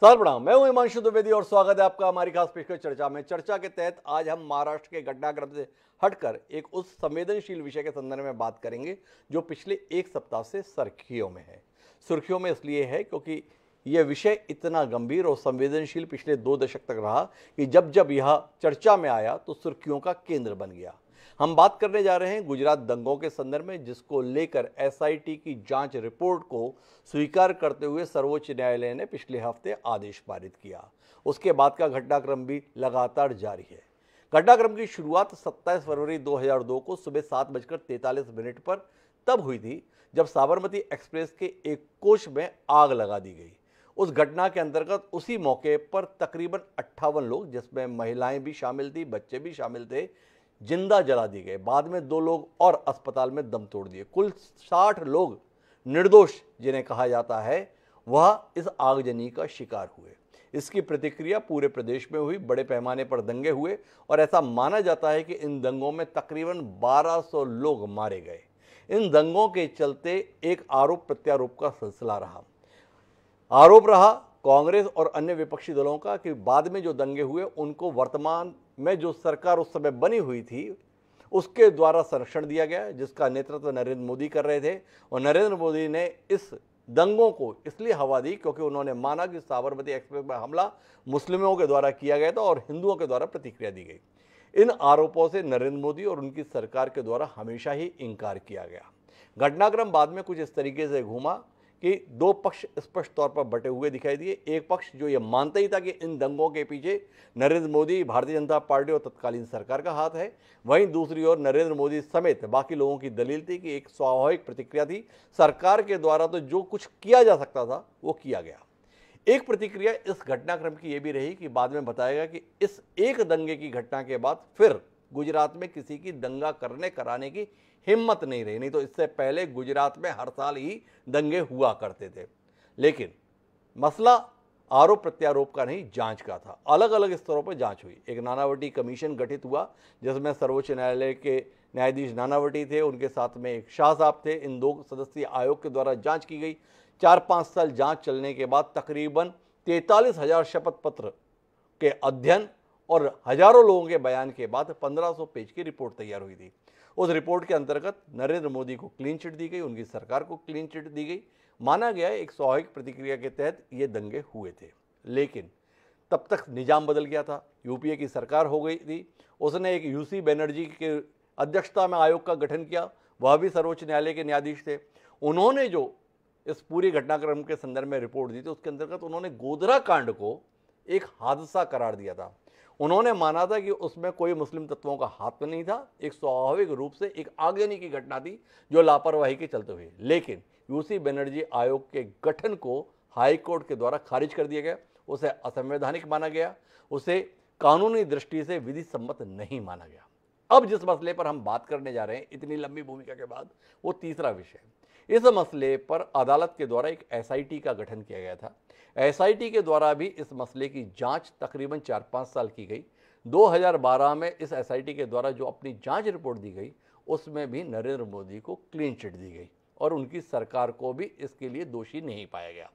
Sir प्रणाम, मैं हूं हिमांशु द्विवेदी और स्वागत है आपका हमारी खास पेशकश चर्चा में। चर्चा के तहत आज हम महाराष्ट्र के घटनाक्रम से हटकर एक उस संवेदनशील विषय के संदर्भ में बात करेंगे जो पिछले एक सप्ताह से सुर्खियों में है। सुर्खियों में इसलिए है क्योंकि यह विषय इतना गंभीर और संवेदनशील पिछले 2 दशक तक रहा कि जब जब यह चर्चा में आया तो सुर्खियों का केंद्र बन गया। हम बात करने जा रहे हैं गुजरात दंगों के संदर्भ में, जिसको लेकर एसआईटी की जांच रिपोर्ट को स्वीकार करते हुए सर्वोच्च न्यायालय ने पिछले हफ्ते आदेश पारित किया। उसके बाद का घटनाक्रम भी लगातार जारी है। घटनाक्रम की शुरुआत 27 फरवरी 2002 को सुबह 7:43 पर तब हुई थी जब साबरमती एक्सप्रेस के एक कोच में आग लगा दी गई। उस घटना के अंतर्गत उसी मौके पर तकरीबन 58 लोग, जिसमें महिलाएं भी शामिल थी, बच्चे भी शामिल थे, जिंदा जला दिए गए। बाद में 2 लोग और अस्पताल में दम तोड़ दिए। कुल 60 लोग निर्दोष जिन्हें कहा जाता है वह इस आगजनी का शिकार हुए। इसकी प्रतिक्रिया पूरे प्रदेश में हुई। बड़े पैमाने पर दंगे हुए और ऐसा माना जाता है कि इन दंगों में तकरीबन 1200 लोग मारे गए। इन दंगों के चलते एक आरोप प्रत्यारोप का सिलसिला रहा। आरोप रहा कांग्रेस और अन्य विपक्षी दलों का कि बाद में जो दंगे हुए उनको वर्तमान में जो सरकार उस समय बनी हुई थी उसके द्वारा संरक्षण दिया गया, जिसका नेतृत्व नरेंद्र मोदी कर रहे थे। और नरेंद्र मोदी ने इस दंगों को इसलिए हवा दी क्योंकि उन्होंने माना कि साबरमती एक्सप्रेस में हमला मुस्लिमों के द्वारा किया गया था और हिंदुओं के द्वारा प्रतिक्रिया दी गई। इन आरोपों से नरेंद्र मोदी और उनकी सरकार के द्वारा हमेशा ही इनकार किया गया। घटनाक्रम बाद में कुछ इस तरीके से घूमा कि 2 पक्ष स्पष्ट तौर पर बटे हुए दिखाई दिए। एक पक्ष जो ये मानता ही था कि इन दंगों के पीछे नरेंद्र मोदी, भारतीय जनता पार्टी और तत्कालीन सरकार का हाथ है, वहीं दूसरी ओर नरेंद्र मोदी समेत बाकी लोगों की दलील थी कि एक स्वाभाविक प्रतिक्रिया थी, सरकार के द्वारा तो जो कुछ किया जा सकता था वो किया गया। एक प्रतिक्रिया इस घटनाक्रम की यह भी रही कि बाद में बताएगा कि इस एक दंगे की घटना के बाद फिर गुजरात में किसी की दंगा कराने की हिम्मत नहीं रही। नहीं तो इससे पहले गुजरात में हर साल ही दंगे हुआ करते थे। लेकिन मसला आरोप प्रत्यारोप का नहीं, जांच का था। अलग अलग स्तरों पर जांच हुई। एक नानावटी कमीशन गठित हुआ जिसमें सर्वोच्च न्यायालय के न्यायाधीश नानावटी थे, उनके साथ में एक शाह साहब थे। इन 2 सदस्यीय आयोग के द्वारा जांच की गई। 4-5 साल जांच चलने के बाद तकरीबन 43,000 शपथ पत्र के अध्ययन और हजारों लोगों के बयान के बाद 1500 पेज की रिपोर्ट तैयार हुई थी। उस रिपोर्ट के अंतर्गत नरेंद्र मोदी को क्लीन चिट दी गई, उनकी सरकार को क्लीन चिट दी गई। माना गया एक स्वाभाविक प्रतिक्रिया के तहत ये दंगे हुए थे। लेकिन तब तक निजाम बदल गया था। यूपीए की सरकार हो गई थी। उसने एक यूसी बनर्जी के अध्यक्षता में आयोग का गठन किया, वह भी सर्वोच्च न्यायालय के न्यायाधीश थे। उन्होंने जो इस पूरी घटनाक्रम के संदर्भ में रिपोर्ट दी थी उसके अंतर्गत उन्होंने गोधरा कांड को एक हादसा करार दिया था। उन्होंने माना था कि उसमें कोई मुस्लिम तत्वों का हाथ में नहीं था, एक स्वाभाविक रूप से एक आगजनी की घटना थी जो लापरवाही के चलते हुए। लेकिन यूसी बनर्जी आयोग के गठन को हाई कोर्ट के द्वारा खारिज कर दिया गया। उसे असंवैधानिक माना गया, उसे कानूनी दृष्टि से विधि सम्मत नहीं माना गया। अब जिस मसले पर हम बात करने जा रहे हैं इतनी लंबी भूमिका के बाद, वो तीसरा विषय। इस मसले पर अदालत के द्वारा एक एसआईटी का गठन किया गया था। एसआईटी के द्वारा भी इस मसले की जांच तकरीबन 4-5 साल की गई। 2012 में इस एसआईटी के द्वारा जो अपनी जांच रिपोर्ट दी गई उसमें भी नरेंद्र मोदी को क्लीन चिट दी गई और उनकी सरकार को भी इसके लिए दोषी नहीं पाया गया।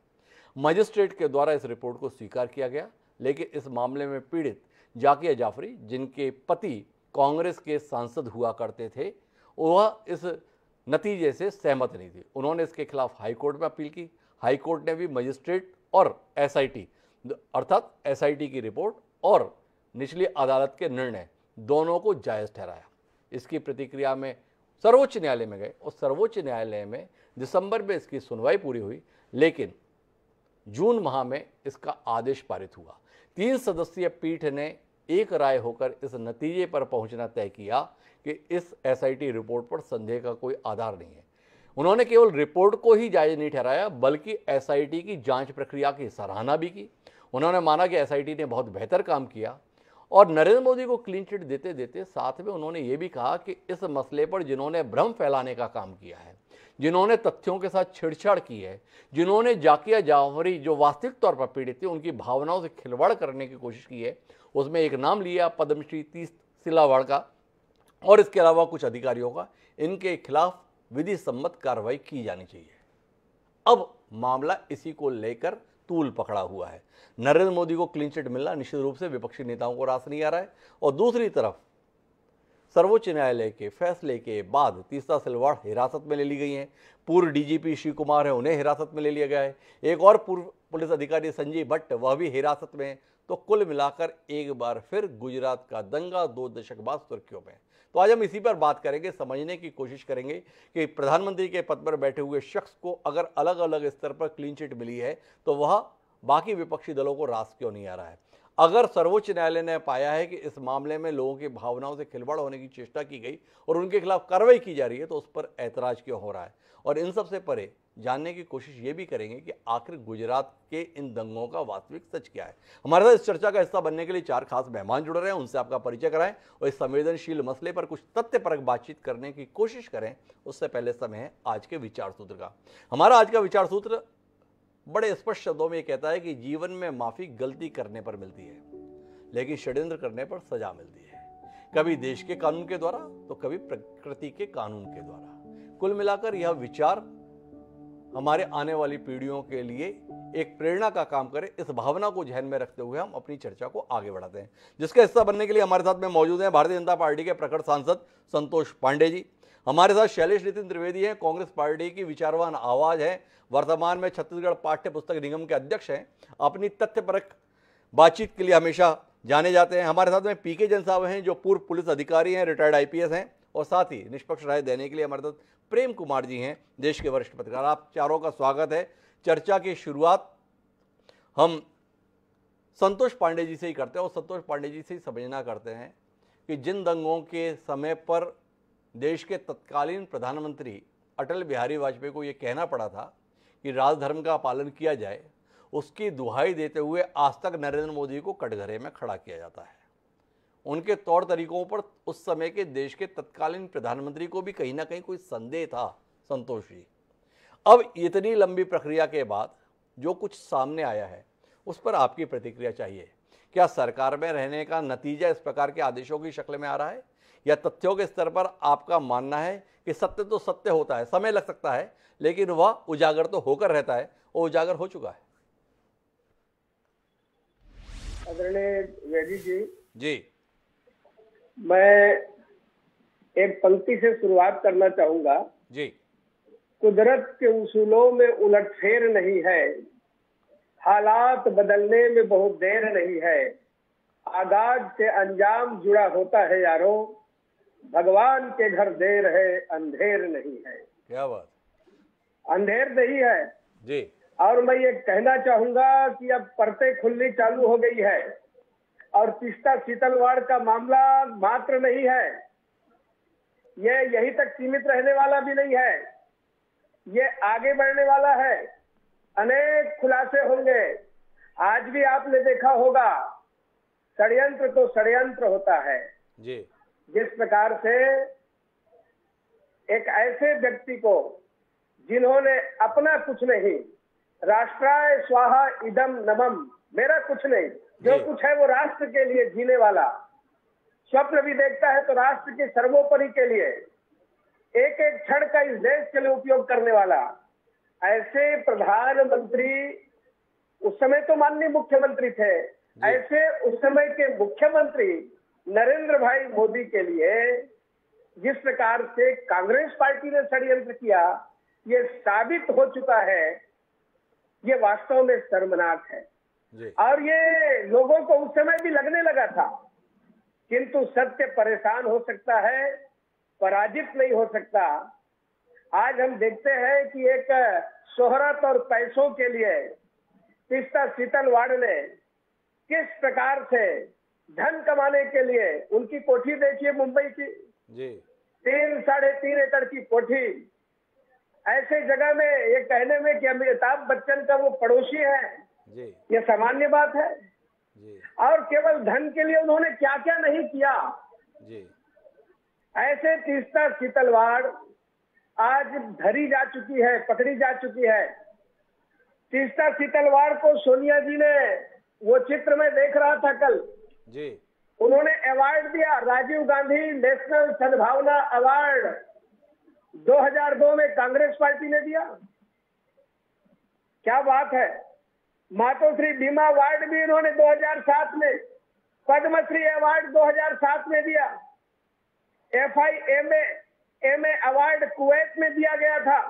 मजिस्ट्रेट के द्वारा इस रिपोर्ट को स्वीकार किया गया। लेकिन इस मामले में पीड़ित जाकिया जाफरी, जिनके पति कांग्रेस के सांसद हुआ करते थे, वह इस नतीजे से सहमत नहीं थी। उन्होंने इसके खिलाफ हाईकोर्ट में अपील की। हाईकोर्ट ने भी मजिस्ट्रेट और एसआईटी अर्थात एसआईटी की रिपोर्ट और निचली अदालत के निर्णय दोनों को जायज़ ठहराया। इसकी प्रतिक्रिया में सर्वोच्च न्यायालय में गए और सर्वोच्च न्यायालय में दिसंबर में इसकी सुनवाई पूरी हुई। लेकिन जून माह में इसका आदेश पारित हुआ। 3 सदस्यीय पीठ ने एक राय होकर इस नतीजे पर पहुंचना तय किया कि इस एसआईटी रिपोर्ट पर संदेह का कोई आधार नहीं है। उन्होंने केवल रिपोर्ट को ही जायज नहीं ठहराया बल्कि एसआईटी की जांच प्रक्रिया की सराहना भी की। उन्होंने माना कि एसआईटी ने बहुत बेहतर काम किया और नरेंद्र मोदी को क्लीन चिट देते देते साथ में उन्होंने ये भी कहा कि इस मसले पर जिन्होंने भ्रम फैलाने का काम किया है, जिन्होंने तथ्यों के साथ छेड़छाड़ की है, जिन्होंने जाकिया जाफरी जो वास्तविक तौर पर पीड़ित थी उनकी भावनाओं से खिलवाड़ करने की कोशिश की है, उसमें एक नाम लिया पद्मश्री तीस सिलावड़ का और इसके अलावा कुछ अधिकारियों का, इनके खिलाफ विधि सम्मत कार्रवाई की जानी चाहिए। अब मामला इसी को लेकर तूल पकड़ा हुआ है। नरेंद्र मोदी को क्लीन चिट मिलना निश्चित रूप से विपक्षी नेताओं को रास नहीं आ रहा है। और दूसरी तरफ सर्वोच्च न्यायालय के फैसले के बाद तीस्ता सिलवाड़ हिरासत में ले ली गई हैं। पूर्व डीजीपी शिव कुमार है, उन्हें हिरासत में ले लिया गया है। एक और पूर्व पुलिस अधिकारी संजीव भट्ट, वह भी हिरासत में। तो कुल मिलाकर एक बार फिर गुजरात का दंगा 2 दशक बाद सुर्खियों में। तो आज हम इसी पर बात करेंगे, समझने की कोशिश करेंगे कि प्रधानमंत्री के पद पर बैठे हुए शख्स को अगर अलग अलग स्तर पर क्लीन चिट मिली है तो वह बाकी विपक्षी दलों को रास क्यों नहीं आ रहा है। अगर सर्वोच्च न्यायालय ने पाया है कि इस मामले में लोगों की भावनाओं से खिलवाड़ होने की चेष्टा की गई और उनके खिलाफ कार्रवाई की जा रही है तो उस पर ऐतराज क्यों हो रहा है। और इन सब से परे जानने की कोशिश ये भी करेंगे कि आखिर गुजरात के इन दंगों का वास्तविक सच क्या है। हमारे साथ इस चर्चा का हिस्सा बनने के लिए 4 खास मेहमान जुड़ रहे हैं, उनसे आपका परिचय कराएं और इस संवेदनशील मसले पर कुछ तथ्यपरक बातचीत करने की कोशिश करें। उससे पहले समय है आज के विचार सूत्र का। हमारा आज का विचार सूत्र बड़े स्पष्ट शब्दों में कहता है कि जीवन में माफी गलती करने पर मिलती है, लेकिन षड्यंत्र करने पर सजा मिलती है। कभी देश के कानून के द्वारा तो कभी प्रकृति के कानून के द्वारा। कुल मिलाकर यह विचार हमारे आने वाली पीढ़ियों के लिए एक प्रेरणा का काम करे, इस भावना को ध्यान में रखते हुए हम अपनी चर्चा को आगे बढ़ाते हैं। जिसका हिस्सा बनने के लिए हमारे साथ में मौजूद हैं भारतीय जनता पार्टी के प्रखर सांसद संतोष पांडे जी। हमारे साथ शैलेश नितिन त्रिवेदी हैं, कांग्रेस पार्टी की विचारवान आवाज है, वर्तमान में छत्तीसगढ़ पाठ्य पुस्तक निगम के अध्यक्ष हैं, अपनी तथ्यपरक बातचीत के लिए हमेशा जाने जाते हैं। हमारे साथ में पीके जैन साहब हैं जो पूर्व पुलिस अधिकारी हैं, रिटायर्ड आईपीएस हैं, और साथ ही निष्पक्ष राय देने के लिए हमारे साथ प्रेम कुमार जी हैं, देश के वरिष्ठ पत्रकार। आप चारों का स्वागत है। चर्चा की शुरुआत हम संतोष पांडे जी से ही करते हैं और संतोष पांडे जी से ही समझना करते हैं कि जिन दंगों के समय पर देश के तत्कालीन प्रधानमंत्री अटल बिहारी वाजपेयी को यह कहना पड़ा था कि राजधर्म का पालन किया जाए, उसकी दुहाई देते हुए आज तक नरेंद्र मोदी को कटघरे में खड़ा किया जाता है। उनके तौर तरीकों पर उस समय के देश के तत्कालीन प्रधानमंत्री को भी कहीं ना कहीं कोई संदेह था। संतोष जी, अब इतनी लंबी प्रक्रिया के बाद जो कुछ सामने आया है उस पर आपकी प्रतिक्रिया चाहिए। क्या सरकार में रहने का नतीजा इस प्रकार के आदेशों की शक्ल में आ रहा है, या तथ्यों के स्तर पर आपका मानना है कि सत्य तो सत्य होता है, समय लग सकता है, लेकिन वह उजागर तो होकर रहता है और उजागर हो चुका है? आदरणीय वेदी जी, मैं एक पंक्ति से शुरुआत करना चाहूंगा जी। कुदरत के उसूलों में उलटफेर नहीं है, हालात बदलने में बहुत देर नहीं है, आगाज से अंजाम जुड़ा होता है यारो, भगवान के घर देर है अंधेर नहीं है। क्या बात, अंधेर नहीं है जी। और मैं ये कहना चाहूंगा कि अब परतें खुलनी चालू हो गई है और तीस्ता सीतलवाड़ का मामला मात्र नहीं है, ये यहीं तक सीमित रहने वाला भी नहीं है, ये आगे बढ़ने वाला है। अनेक खुलासे होंगे। आज भी आपने देखा होगा षड्यंत्र तो षड्यंत्र होता है जी। जिस प्रकार से एक ऐसे व्यक्ति को जिन्होंने अपना कुछ नहीं, राष्ट्राय स्वाहा इदम नमम, मेरा कुछ नहीं, जो कुछ है वो राष्ट्र के लिए जीने वाला, स्वप्न भी देखता है तो राष्ट्र के सर्वोपरि के लिए, एक एक क्षण का इस देश के लिए उपयोग करने वाला, ऐसे प्रधानमंत्री, उस समय तो माननीय मुख्यमंत्री थे, ऐसे उस समय के मुख्यमंत्री नरेंद्र भाई मोदी के लिए जिस प्रकार से कांग्रेस पार्टी ने षड्यंत्र किया, ये साबित हो चुका है, ये वास्तव में शर्मनाक है। और ये लोगों को उस समय भी लगने लगा था, किंतु सत्य परेशान हो सकता है, पराजित नहीं हो सकता। आज हम देखते हैं कि एक शोहरत और पैसों के लिए तीस्ता सीतलवाड़ ने किस प्रकार से धन कमाने के लिए, उनकी कोठी देखिए मुंबई की जी, 3-3.5 एकड़ की कोठी, ऐसे जगह में ये कहने में कि अमिताभ बच्चन का वो पड़ोसी है जी, ये सामान्य बात है जी। और केवल धन के लिए उन्होंने क्या क्या नहीं किया जी। ऐसे तीस्ता सीतलवाड़ आज धरी जा चुकी है, पकड़ी जा चुकी है। तीस्ता सीतलवाड़ को सोनिया जी ने, वो चित्र में देख रहा था कल जी, उन्होंने अवार्ड दिया, राजीव गांधी नेशनल सद्भावना अवार्ड 2002 में कांग्रेस पार्टी ने दिया। क्या बात है। मातोश्री बीमा अवार्ड भी इन्होंने 2007 में, पद्मश्री अवार्ड 2007 में दिया, FIMA अवार्ड कुवैत में दिया गया था।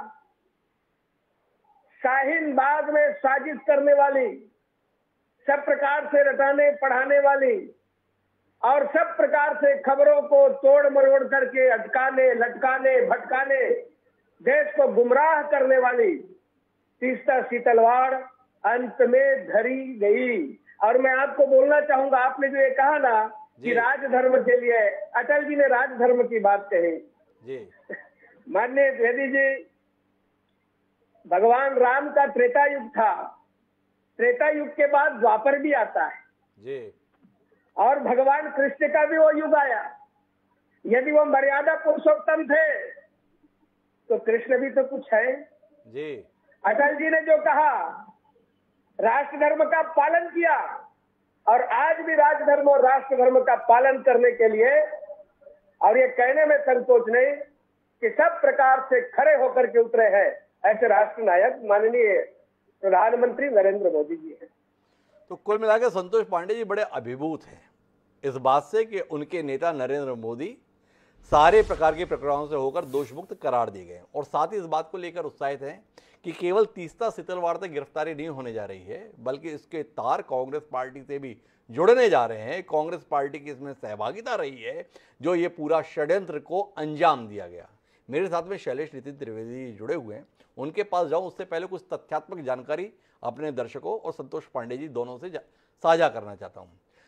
शाहीन बाग में साजिश करने वाली, सब प्रकार से रटाने पढ़ाने वाली और सब प्रकार से खबरों को तोड़ मरोड़ करके अटकाने लटकाने भटकाने देश को गुमराह करने वाली तीस्ता सीतलवाड़ अंत में धरी गई। और मैं आपको बोलना चाहूंगा, आपने जो ये कहा ना कि राजधर्म के लिए, अटल जी ने राजधर्म की बात कही जी। माननीय द्विवेदी जी, भगवान राम का त्रेता युग था, त्रेता युग के बाद द्वापर भी आता है जी। और भगवान कृष्ण का भी वो युग आया। यदि वो मर्यादा पुरुषोत्तम थे तो कृष्ण भी तो कुछ है जी। अटल जी ने जो कहा, राष्ट्र धर्म का पालन किया और आज भी राजधर्म और राष्ट्र धर्म का पालन करने के लिए, और ये कहने में संकोच नहीं कि सब प्रकार से खड़े होकर के उतरे हैं ऐसे राष्ट्र नायक माननीय प्रधानमंत्री नरेंद्र मोदी जी हैं। तो कुल मिलाकर संतोष पांडे जी बड़े अभिभूत हैं इस बात से कि उनके नेता नरेंद्र मोदी सारे प्रकार के प्रकरणों से होकर दोषमुक्त करार दिए गए और साथ ही इस बात को लेकर उत्साहित हैं कि केवल तीस्ता सीतलवाड़ तक गिरफ्तारी नहीं होने जा रही है, बल्कि इसके तार कांग्रेस पार्टी से भी जुड़ने जा रहे हैं। कांग्रेस पार्टी की इसमें सहभागिता रही है जो ये पूरा षड्यंत्र को अंजाम दिया गया। मेरे साथ में शैलेश नितिन त्रिवेदी जुड़े हुए हैं, उनके पास जाऊं उससे पहले कुछ तथ्यात्मक जानकारी अपने दर्शकों और संतोष पांडे जी दोनों से साझा करना चाहता हूं।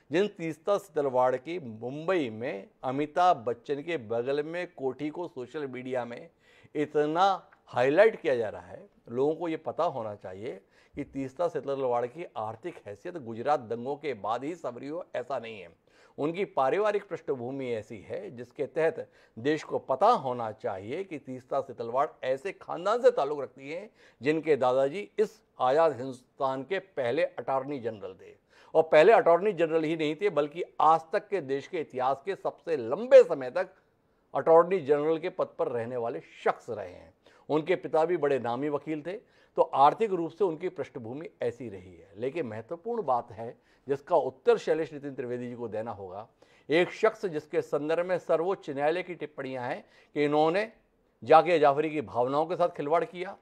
जिन तीस्ता सीतलवाड़ की मुंबई में अमिताभ बच्चन के बगल में कोठी को सोशल मीडिया में इतना हाईलाइट किया जा रहा है, लोगों को ये पता होना चाहिए कि तीस्ता सीतलवाड़ की आर्थिक हैसियत गुजरात दंगों के बाद ही संवरी हो, ऐसा नहीं है। उनकी पारिवारिक पृष्ठभूमि ऐसी है जिसके तहत देश को पता होना चाहिए कि तीस्ता सीतलवाड़ ऐसे खानदान से ताल्लुक़ रखती है जिनके दादाजी इस आज़ाद हिंदुस्तान के पहले अटॉर्नी जनरल थे, और पहले अटॉर्नी जनरल ही नहीं थे बल्कि आज तक के देश के इतिहास के सबसे लंबे समय तक अटॉर्नी जनरल के पद पर रहने वाले शख्स रहे हैं। उनके पिता भी बड़े नामी वकील थे, तो आर्थिक रूप से उनकी पृष्ठभूमि ऐसी रही है। लेकिन महत्वपूर्ण बात है जिसका उत्तर शैलेश नितिन त्रिवेदी जी को देना होगा, एक शख्स जिसके संदर्भ में सर्वोच्च न्यायालय की टिप्पणियां हैं कि इन्होंने जाकिया जाफरी की भावनाओं के साथ खिलवाड़ किया,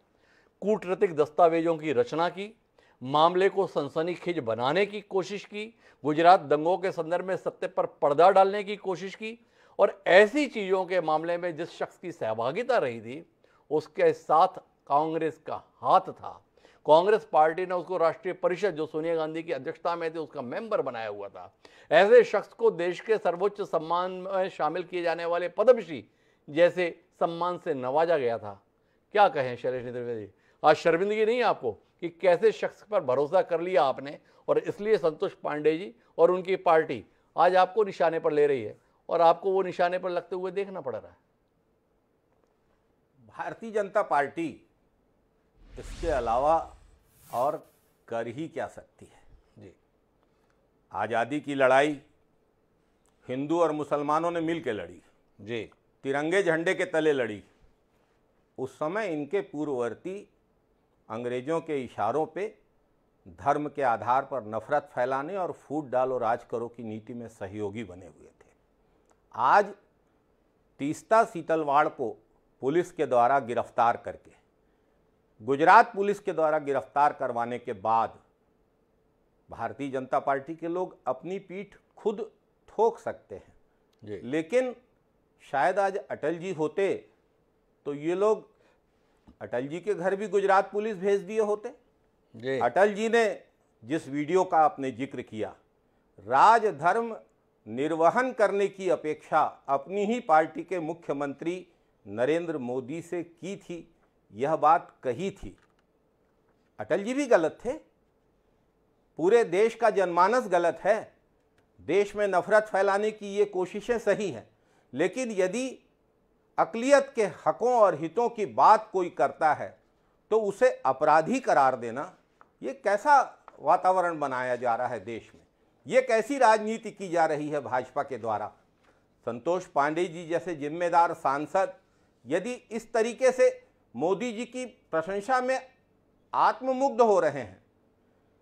कूटनीतिक दस्तावेजों की रचना की, मामले को सनसनीखेज बनाने की कोशिश की, गुजरात दंगों के संदर्भ में सत्य पर पर्दा डालने की कोशिश की, और ऐसी चीज़ों के मामले में जिस शख्स की सहभागिता रही थी उसके साथ कांग्रेस का हाथ था। कांग्रेस पार्टी ने उसको राष्ट्रीय परिषद, जो सोनिया गांधी की अध्यक्षता में थे, उसका मेंबर बनाया हुआ था। ऐसे शख्स को देश के सर्वोच्च सम्मान में शामिल किए जाने वाले पद्मश्री जैसे सम्मान से नवाजा गया था। क्या कहें शैलेश त्रिवेदी, आज शर्मिंदगी नहीं है आपको कि कैसे शख्स पर भरोसा कर लिया आपने, और इसलिए संतोष पांडे जी और उनकी पार्टी आज आपको निशाने पर ले रही है और आपको वो निशाने पर लगते हुए देखना पड़ रहा है? भारतीय जनता पार्टी इसके अलावा और कर ही क्या सकती है जी। आज़ादी की लड़ाई हिंदू और मुसलमानों ने मिल के लड़ी जी। तिरंगे झंडे के तले लड़ी। उस समय इनके पूर्ववर्ती अंग्रेजों के इशारों पे धर्म के आधार पर नफरत फैलाने और फूट डालो राज करो की नीति में सहयोगी बने हुए थे। आज तीस्ता सीतलवाड़ को पुलिस के द्वारा गिरफ्तार करके, गुजरात पुलिस के द्वारा गिरफ्तार करवाने के बाद भारतीय जनता पार्टी के लोग अपनी पीठ खुद ठोक सकते हैं जी। लेकिन शायद आज अटल जी होते तो ये लोग अटल जी के घर भी गुजरात पुलिस भेज दिए होते जी। अटल जी ने जिस वीडियो का आपने जिक्र किया, राजधर्म निर्वहन करने की अपेक्षा अपनी ही पार्टी के मुख्यमंत्री नरेंद्र मोदी से की थी, यह बात कही थी। अटल जी भी गलत थे, पूरे देश का जनमानस गलत है, देश में नफरत फैलाने की ये कोशिशें सही हैं, लेकिन यदि अक़लियत के हकों और हितों की बात कोई करता है तो उसे अपराधी करार देना, ये कैसा वातावरण बनाया जा रहा है देश में, ये कैसी राजनीति की जा रही है भाजपा के द्वारा। संतोष पांडे जी जैसे जिम्मेदार सांसद यदि इस तरीके से मोदी जी की प्रशंसा में आत्ममुग्ध हो रहे हैं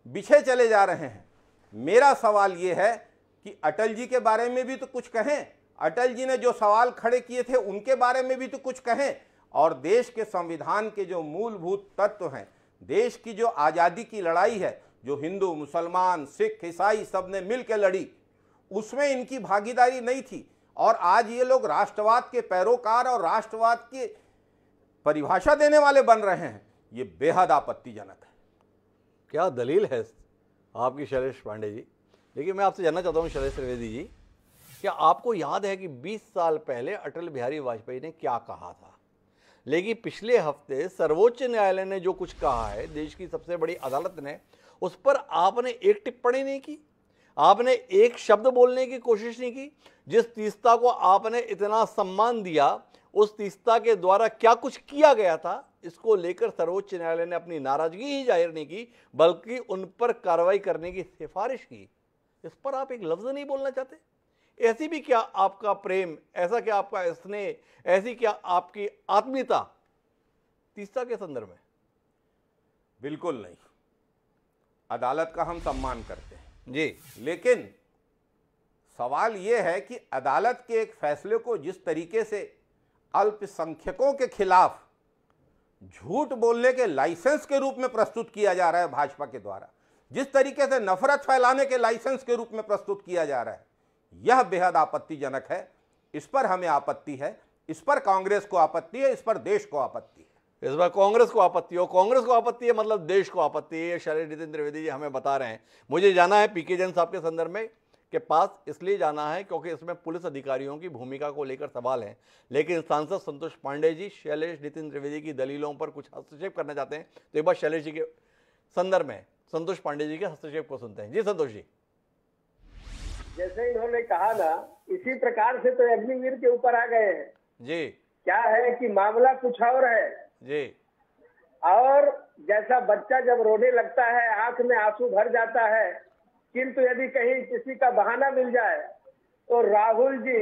बिछे चले जा रहे हैं। मेरा सवाल ये है कि अटल जी के बारे में भी तो कुछ कहें, अटल जी ने जो सवाल खड़े किए थे उनके बारे में भी तो कुछ कहें, और देश के संविधान के जो मूलभूत तत्व हैं, देश की जो आज़ादी की लड़ाई है, जो हिंदू मुसलमान सिख ईसाई सब ने मिलकर लड़ी, उसमें इनकी भागीदारी नहीं थी। और आज ये लोग राष्ट्रवाद के पैरोकार और राष्ट्रवाद की परिभाषा देने वाले बन रहे हैं। ये बेहद आपत्तिजनक है। क्या दलील है आपकी शैलेश पांडे जी? देखिए, मैं आपसे जानना चाहता हूँ शैलेश त्रिवेदी जी, क्या आपको याद है कि 20 साल पहले अटल बिहारी वाजपेयी ने क्या कहा था? लेकिन पिछले हफ्ते सर्वोच्च न्यायालय ने जो कुछ कहा है, देश की सबसे बड़ी अदालत ने, उस पर आपने एक टिप्पणी नहीं की, आपने एक शब्द बोलने की कोशिश नहीं की। जिस तीस्ता को आपने इतना सम्मान दिया, उस तीस्ता के द्वारा क्या कुछ किया गया था, इसको लेकर सर्वोच्च न्यायालय ने अपनी नाराजगी ही जाहिर नहीं की, बल्कि उन पर कार्रवाई करने की सिफारिश की। इस पर आप एक लफ्ज नहीं बोलना चाहते? ऐसी भी क्या आपका प्रेम, ऐसा क्या आपका स्नेह, ऐसी क्या आपकी आत्मीयता तीस्ता के संदर्भ में? बिल्कुल नहीं। अदालत का हम सम्मान करते हैं जी, लेकिन सवाल यह है कि अदालत के एक फैसले को जिस तरीके से अल्पसंख्यकों के खिलाफ झूठ बोलने के लाइसेंस के रूप में प्रस्तुत किया जा रहा है भाजपा के द्वारा, जिस तरीके से नफरत फैलाने के लाइसेंस के रूप में प्रस्तुत किया जा रहा है, यह बेहद आपत्तिजनक है। इस पर हमें आपत्ति है, इस पर कांग्रेस को आपत्ति है, इस पर देश को आपत्ति है। इस बार कांग्रेस को आपत्ति हो, कांग्रेस को आपत्ति है मतलब देश को आपत्ति है। शैलेश नितिन त्रिवेदी जी हमें बता रहे हैं। मुझे जाना है पीके जैन साहब के संदर्भ में के पास, इसलिए जाना है क्योंकि इसमें पुलिस अधिकारियों की भूमिका को लेकर सवाल है। लेकिन सांसद संतोष पांडे जी शैलेश नितिन त्रिवेदी की दलीलों पर कुछ हस्तक्षेप करना चाहते हैं, तो एक बार शैलेश जी के संदर्भ में संतोष पांडे जी के हस्तक्षेप को सुनते हैं। जी संतोष जी। जैसे इन्होंने कहा ना, इसी प्रकार से तो अग्निवीर के ऊपर आ गए हैं जी। क्या है कि मामला कुछ और है जी। और जैसा बच्चा जब रोने लगता है, आंख में आंसू भर जाता है, किंतु यदि कहीं किसी का बहाना मिल जाए तो राहुल जी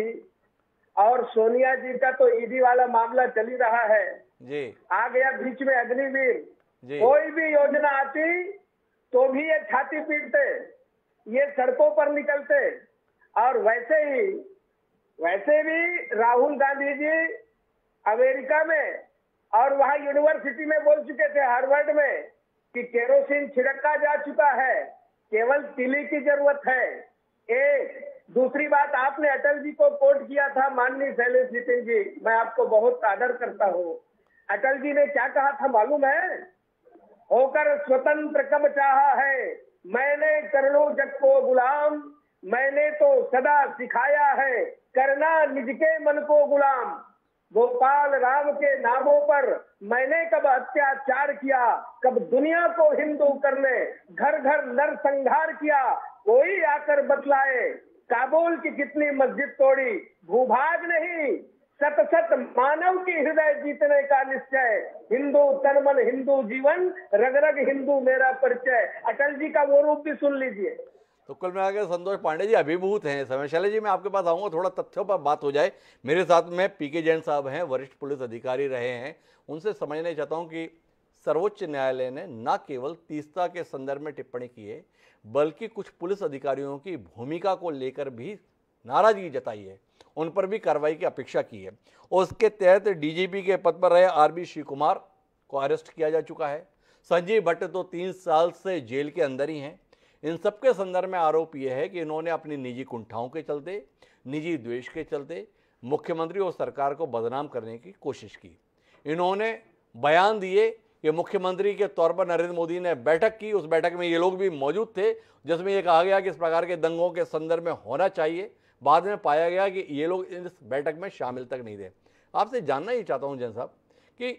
और सोनिया जी का तो ईडी वाला मामला चल ही रहा है जी। आ गया बीच में अग्निवीर। जी। कोई भी योजना आती तो भी ये छाती पीटते, ये सड़कों पर निकलते। और वैसे भी राहुल गांधी जी अमेरिका में और वहां यूनिवर्सिटी में बोल चुके थे, हार्वर्ड में, कि केरोसिन छिड़का जा चुका है, केवल तीली की जरूरत है। एक दूसरी बात, आपने अटल जी को कोट किया था, माननीय शैलेश नितिन जी, मैं आपको बहुत आदर करता हूँ। अटल जी ने क्या कहा था मालूम है? होकर स्वतंत्र कब चाहा है, मैंने करोड़ों जग को गुलाम, मैंने तो सदा सिखाया है करना निज के मन को गुलाम। गोपाल राम के नामों पर मैंने कब अत्याचार किया, कब दुनिया को हिंदू करने घर घर नरसंहार किया। कोई आकर बतलाए काबुल की कितनी मस्जिद तोड़ी, भूभाग नहीं सत सत मानव की हृदय जीतने का निश्चय। हिंदू तन मन हिंदू जीवन, रग रग हिंदू मेरा परिचय। अटल जी का वो रूप भी सुन लीजिए। तो कुल मिलाकर संतोष पांडे जी अभिभूत हैं इस समय। शैलेश जी, मैं आपके पास आऊँगा, थोड़ा तथ्यों पर बात हो जाए। मेरे साथ में पीके जैन साहब हैं, वरिष्ठ पुलिस अधिकारी रहे हैं। उनसे समझना चाहता हूँ कि सर्वोच्च न्यायालय ने न केवल तीस्ता के संदर्भ में टिप्पणी की है, बल्कि कुछ पुलिस अधिकारियों की भूमिका को लेकर भी नाराजगी जताई है, उन पर भी कार्रवाई की अपेक्षा की है। और उसके तहत डीजीपी के पद पर रहे आरबी शिव कुमार को अरेस्ट किया जा चुका है। संजीव भट्ट तो 3 साल से जेल के अंदर ही हैं। इन सबके संदर्भ में आरोप यह है कि इन्होंने अपनी निजी कुंठाओं के चलते, निजी द्वेष के चलते मुख्यमंत्री और सरकार को बदनाम करने की कोशिश की। इन्होंने बयान दिए कि मुख्यमंत्री के तौर पर नरेंद्र मोदी ने बैठक की, उस बैठक में ये लोग भी मौजूद थे, जिसमें यह कहा गया कि इस प्रकार के दंगों के संदर्भ में होना चाहिए। बाद में पाया गया कि ये लोग इस बैठक में शामिल तक नहीं थे। आपसे जानना ही चाहता हूं जैन साहब कि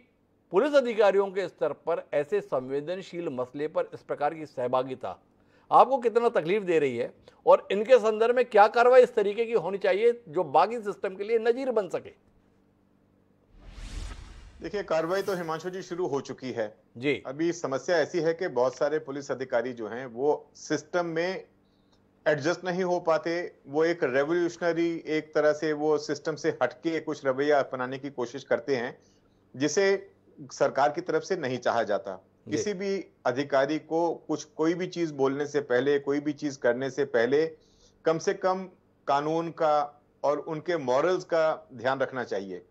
पुलिस अधिकारियों के स्तर पर ऐसे संवेदनशील मसले पर इस प्रकार की सहभागिता आपको कितना तकलीफ दे रही है, और इनके संदर्भ में क्या कार्रवाई इस तरीके की होनी चाहिए जो बाकी सिस्टम के लिए नजीर बन सके? देखिए, कार्रवाई तो हिमांशु जी शुरू हो चुकी है जी। अभी समस्या ऐसी है कि बहुत सारे पुलिस अधिकारी जो हैं वो सिस्टम में एडजस्ट नहीं हो पाते। वो एक रेवोल्यूशनरी, एक तरह से वो सिस्टम से हटके कुछ रवैया अपनाने की कोशिश करते हैं, जिसे सरकार की तरफ से नहीं चाहा जाता। किसी भी अधिकारी को कोई भी चीज बोलने से पहले, कोई भी चीज करने से पहले कम से कम कानून का और उनके मॉरल्स का ध्यान रखना चाहिए।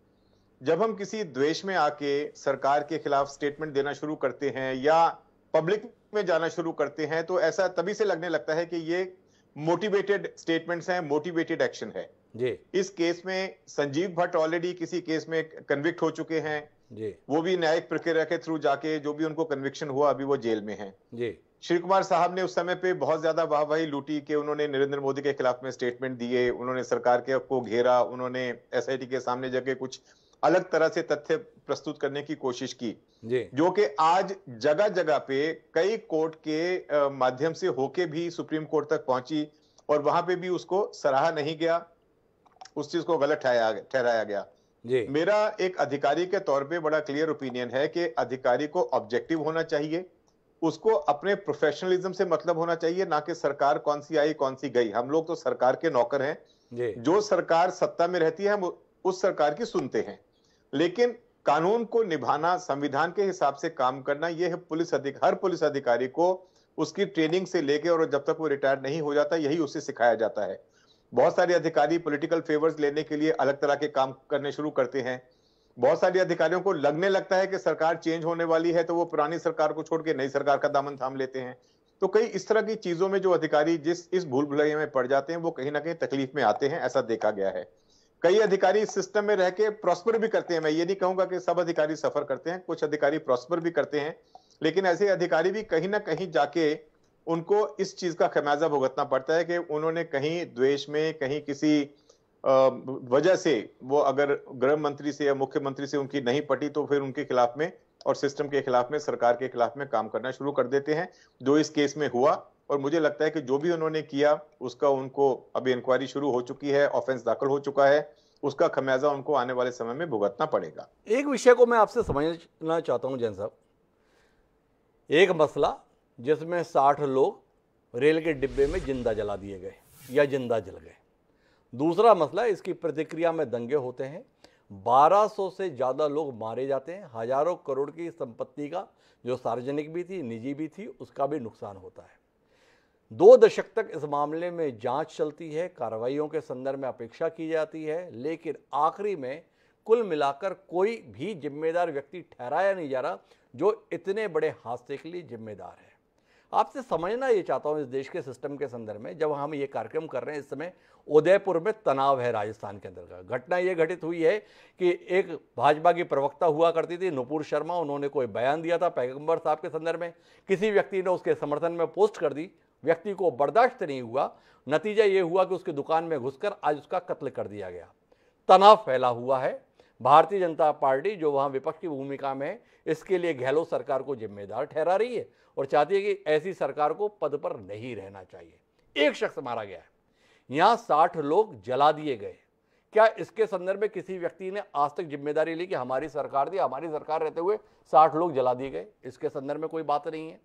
जब हम किसी द्वेष में आके सरकार के खिलाफ स्टेटमेंट देना शुरू करते हैं या पब्लिक में जाना शुरू करते हैं, तो ऐसा तभी से लगने लगता है कि ये मोटिवेटेड स्टेटमेंट्स हैं, मोटिवेटेड एक्शन है। जी इस केस में संजीव भट्ट ऑलरेडी किसी केस में कन्विक्ट हो चुके हैं जी, वो भी न्यायिक प्रक्रिया के थ्रू जाके जो भी उनको कन्विक्शन हुआ अभी वो जेल में हैं। जी श्री कुमार साहब ने उस समय पे बहुत ज्यादा वाहवाही लूटी कि उन्होंने नरेंद्र मोदी के खिलाफ में स्टेटमेंट दिए, उन्होंने सरकार के को घेरा, उन्होंने एसआईटी के सामने जाके कुछ अलग तरह से तथ्य प्रस्तुत करने की कोशिश की, जी जो कि आज जगह जगह पे कई कोर्ट के माध्यम से होके भी सुप्रीम कोर्ट तक पहुंची और वहां पे भी उसको सराहा नहीं गया, उस चीज को गलत ठहराया गया। जी, मेरा एक अधिकारी के तौर पे बड़ा क्लियर ओपिनियन है कि अधिकारी को ऑब्जेक्टिव होना चाहिए, उसको अपने प्रोफेशनलिज्म से मतलब होना चाहिए, ना कि सरकार कौन सी आई कौन सी गई। हम लोग तो सरकार के नौकर हैं, जी जो सरकार सत्ता में रहती है हम उस सरकार की सुनते हैं, लेकिन कानून को निभाना, संविधान के हिसाब से काम करना, यह हर पुलिस अधिकारी को उसकी ट्रेनिंग से लेके और जब तक वो रिटायर नहीं हो जाता यही उसे सिखाया जाता है। बहुत सारे अधिकारी पॉलिटिकल फेवर्स लेने के लिए अलग तरह के काम करने शुरू करते हैं। बहुत सारे अधिकारियों को लगने लगता है कि सरकार चेंज होने वाली है तो वो पुरानी सरकार को छोड़ के नई सरकार का दामन थाम लेते हैं। तो कई इस तरह की चीजों में जो अधिकारी इस भूल भुलैया में पड़ जाते हैं वो कहीं ना कहीं तकलीफ में आते हैं, ऐसा देखा गया है। कई अधिकारी इस सिस्टम में रह के प्रॉस्पर भी करते हैं। मैं ये नहीं कहूंगा कि सब अधिकारी सफर करते हैं, कुछ अधिकारी प्रॉस्पर भी करते हैं, लेकिन ऐसे अधिकारी भी कहीं ना कहीं जाके उनको इस चीज का खमियाजा भुगतना पड़ता है कि उन्होंने कहीं द्वेष में, कहीं किसी वजह से वो अगर गृह मंत्री से या मुख्यमंत्री से उनकी नहीं पटी तो फिर उनके खिलाफ में और सिस्टम के खिलाफ में, सरकार के खिलाफ में काम करना शुरू कर देते हैं, जो इस केस में हुआ। और मुझे लगता है कि जो भी उन्होंने किया उसका उनको अभी इंक्वायरी शुरू हो चुकी है, ऑफेंस दाखिल हो चुका है, उसका खमियाजा उनको आने वाले समय में भुगतना पड़ेगा। एक विषय को मैं आपसे समझना चाहता हूं जैन साहब। एक मसला जिसमें 60 लोग रेल के डिब्बे में जिंदा जला दिए गए या जिंदा जल गए। दूसरा मसला, इसकी प्रतिक्रिया में दंगे होते हैं, 1200 से ज़्यादा लोग मारे जाते हैं, हजारों करोड़ की संपत्ति का, जो सार्वजनिक भी थी निजी भी थी, उसका भी नुकसान होता है। 2 दशक तक इस मामले में जांच चलती है, कार्रवाइयों के संदर्भ में अपेक्षा की जाती है, लेकिन आखिरी में कुल मिलाकर कोई भी जिम्मेदार व्यक्ति ठहराया नहीं जा रहा जो इतने बड़े हादसे के लिए जिम्मेदार है। आपसे समझना ये चाहता हूँ, इस देश के सिस्टम के संदर्भ में जब हम ये कार्यक्रम कर रहे हैं, इस समय उदयपुर में तनाव है राजस्थान के अंदर का। घटना ये घटित हुई है कि एक भाजपा की प्रवक्ता हुआ करती थी नुपुर शर्मा, उन्होंने कोई बयान दिया था पैगंबर साहब के संदर्भ में, किसी व्यक्ति ने उसके समर्थन में पोस्ट कर दी, व्यक्ति को बर्दाश्त नहीं हुआ, नतीजा ये हुआ कि उसकी दुकान में घुसकर आज उसका कत्ल कर दिया गया। तनाव फैला हुआ है। भारतीय जनता पार्टी जो वहाँ विपक्ष की भूमिका में है, इसके लिए गहलोत सरकार को जिम्मेदार ठहरा रही है और चाहती है कि ऐसी सरकार को पद पर नहीं रहना चाहिए। एक शख्स मारा गया है, यहाँ 60 लोग जला दिए गए। क्या इसके संदर्भ में किसी व्यक्ति ने आज तक जिम्मेदारी ली कि हमारी सरकार थी, हमारी सरकार रहते हुए 60 लोग जला दिए गए? इसके संदर्भ में कोई बात नहीं है।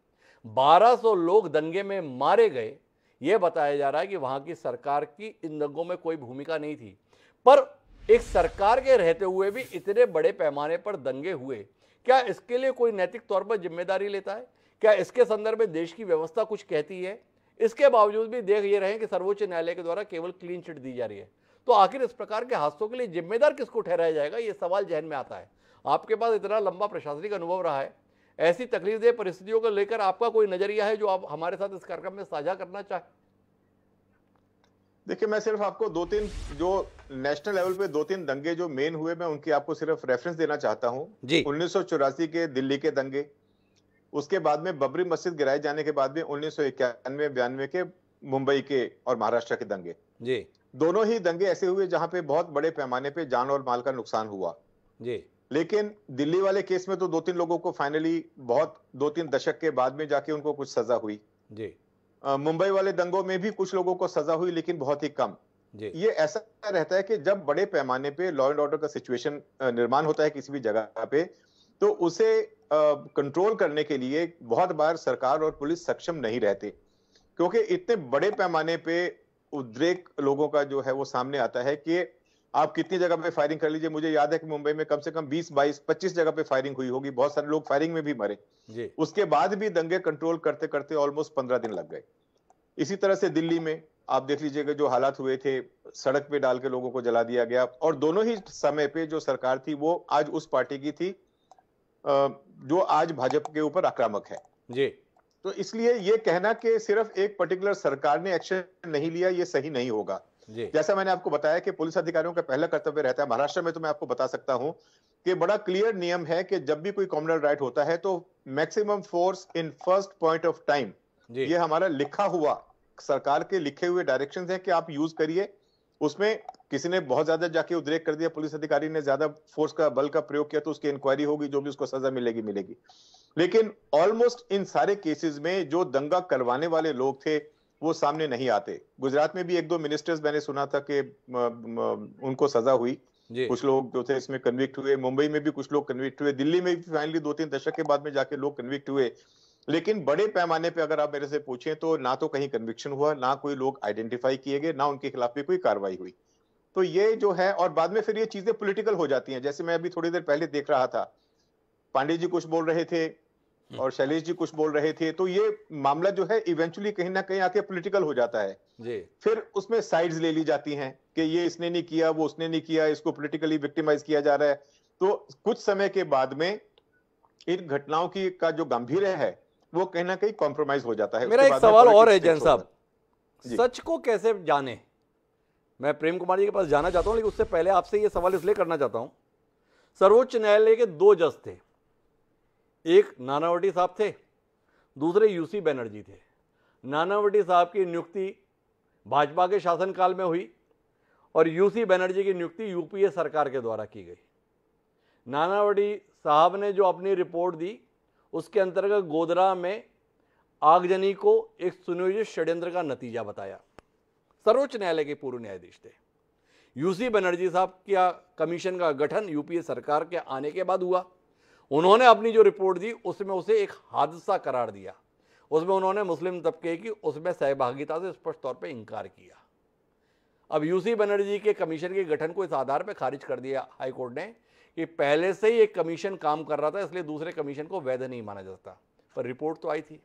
1200 लोग दंगे में मारे गए, यह बताया जा रहा है कि वहां की सरकार की इन दंगों में कोई भूमिका नहीं थी। पर एक सरकार के रहते हुए भी इतने बड़े पैमाने पर दंगे हुए, क्या इसके लिए कोई नैतिक तौर पर जिम्मेदारी लेता है? क्या इसके संदर्भ में देश की व्यवस्था कुछ कहती है? इसके बावजूद भी देख ये रहे कि सर्वोच्च न्यायालय के द्वारा केवल क्लीन चिट दी जा रही है। तो आखिर इस प्रकार के हादसों के लिए जिम्मेदार किसको ठहराया जाएगा, ये सवाल जहन में आता है। आपके पास इतना लंबा प्रशासनिक अनुभव रहा है, ऐसी तकलीफदेह परिस्थितियों को लेकर आपका कोई नजरिया है जो आप हमारे साथ इस कार्यक्रम में साझा करना चाहें? देखिए, मैं सिर्फ आपको 2-3 जो नेशनल लेवल पे 2-3 दंगे जो मेन हुए, मैं उनकी आपको सिर्फ रेफरेंस देना चाहता हूं। 1984 के दिल्ली के दंगे, उसके बाद में बबरी मस्जिद गिराए जाने के बाद में 1991-92 के मुंबई के और महाराष्ट्र के दंगे जी। दोनों ही दंगे ऐसे हुए जहां पे बहुत बड़े पैमाने पे जान और माल का नुकसान हुआ जी। लेकिन दिल्ली वाले केस में तो 2-3 लोगों को फाइनली बहुत 2-3 दशक के बाद में जाके उनको कुछ सजा हुई जी। मुंबई वाले दंगों में भी कुछ लोगों को सजा हुई, लेकिन बहुत ही कम जी। ये ऐसा रहता है कि जब बड़े पैमाने पे लॉ एंड ऑर्डर का सिचुएशन निर्माण होता है किसी भी जगह पे, तो उसे कंट्रोल करने के लिए बहुत बार सरकार और पुलिस सक्षम नहीं रहते, क्योंकि इतने बड़े पैमाने पे उद्रेक लोगों का जो है वो सामने आता है कि आप कितनी जगह पे फायरिंग कर लीजिए, मुझे याद है कि मुंबई में कम से कम 20, 22, 25 जगह पे फायरिंग हुई होगी, बहुत सारे लोग फायरिंग में भी मरे जी। उसके बाद भी दंगे कंट्रोल करते करते ऑलमोस्ट 15 दिन लग गए। इसी तरह से दिल्ली में आप देख लीजिएगा जो हालात हुए थे, सड़क पे डाल के लोगों को जला दिया गया, और दोनों ही समय पे जो सरकार थी वो आज उस पार्टी की थी जो आज भाजपा के ऊपर आक्रामक है जी। तो इसलिए ये कहना कि सिर्फ एक पर्टिकुलर सरकार ने एक्शन नहीं लिया, ये सही नहीं होगा। जी। जैसा मैंने आपको बताया कि पुलिस अधिकारियों का पहला कर्तव्य रहता है, महाराष्ट्र में तो मैं आपको बता सकता हूं कि बड़ा क्लियर नियम है कि जब भी कोई कम्युनल राइट होता है तो maximum force in first point of time, ये हमारा लिखा हुआ सरकार के लिखे हुए डायरेक्शंस हैं कि आप यूज करिए। उसमें किसी ने बहुत ज्यादा जाके उद्रेक कर दिया, पुलिस अधिकारी ने ज्यादा फोर्स का बल का प्रयोग किया, तो उसकी इंक्वायरी होगी, जो भी उसको सजा मिलेगी मिलेगी। लेकिन ऑलमोस्ट इन सारे केसेस में जो दंगा करवाने वाले लोग थे वो सामने नहीं आते। गुजरात में भी 1-2 मिनिस्टर्स मैंने सुना था कि उनको सजा हुई, कुछ लोग जो थे इसमें कन्विक्ट हुए, मुंबई में भी कुछ लोग कन्विक्ट हुए, दिल्ली में भी फाइनली 2-3 दशक के बाद में जाके लोग कन्विक्ट हुए। लेकिन बड़े पैमाने पे अगर आप मेरे से पूछें तो ना तो कहीं कन्विक्शन हुआ, ना कोई लोग आइडेंटिफाई किए गए, ना उनके खिलाफ भी कोई कार्रवाई हुई। तो ये जो है, और बाद में फिर ये चीजें पॉलिटिकल हो जाती हैं। जैसे मैं अभी थोड़ी देर पहले देख रहा था, पांडे जी कुछ बोल रहे थे और शैलेश जी कुछ बोल रहे थे, तो ये मामला जो है इवेंचुअली कहीं ना कहीं आके पॉलिटिकल हो जाता है जी। फिर उसमें साइड्स ले ली जाती हैं कि ये इसने नहीं किया, वो उसने नहीं किया, इसको पॉलिटिकली विक्टिमाइज किया जा रहा है। तो कुछ समय के बाद में इन घटनाओं की का जो गंभीर है वो कहीं ना कहीं कॉम्प्रोमाइज हो जाता है। मेरा एक सवाल और है जैन साहब, सच को कैसे जाने? मैं प्रेम कुमार जी के पास जाना चाहता हूं, लेकिन उससे पहले आपसे ये सवाल इसलिए करना चाहता हूं। सर्वोच्च न्यायालय के 2 जज थे, एक नानावटी साहब थे, दूसरे यूसी बनर्जी थे। नानावटी साहब की नियुक्ति भाजपा के शासनकाल में हुई और यूसी बनर्जी की नियुक्ति यूपीए सरकार के द्वारा की गई। नानावटी साहब ने जो अपनी रिपोर्ट दी उसके अंतर्गत गोधरा में आगजनी को एक सुनियोजित षड्यंत्र का नतीजा बताया। सर्वोच्च न्यायालय के पूर्व न्यायाधीश थे। यूसी बनर्जी साहब का कमीशन का गठन यूपीए सरकार के आने के बाद हुआ। उन्होंने अपनी जो रिपोर्ट दी उसमें उसे एक हादसा करार दिया। उसमें उन्होंने मुस्लिम तबके की उसमें सहभागिता से स्पष्ट तौर पर इंकार किया। अब यूसी बनर्जी के कमीशन के गठन को इस आधार पर खारिज कर दिया हाईकोर्ट ने कि पहले से ही एक कमीशन काम कर रहा था, इसलिए दूसरे कमीशन को वैध नहीं माना जाता। पर रिपोर्ट तो आई थी।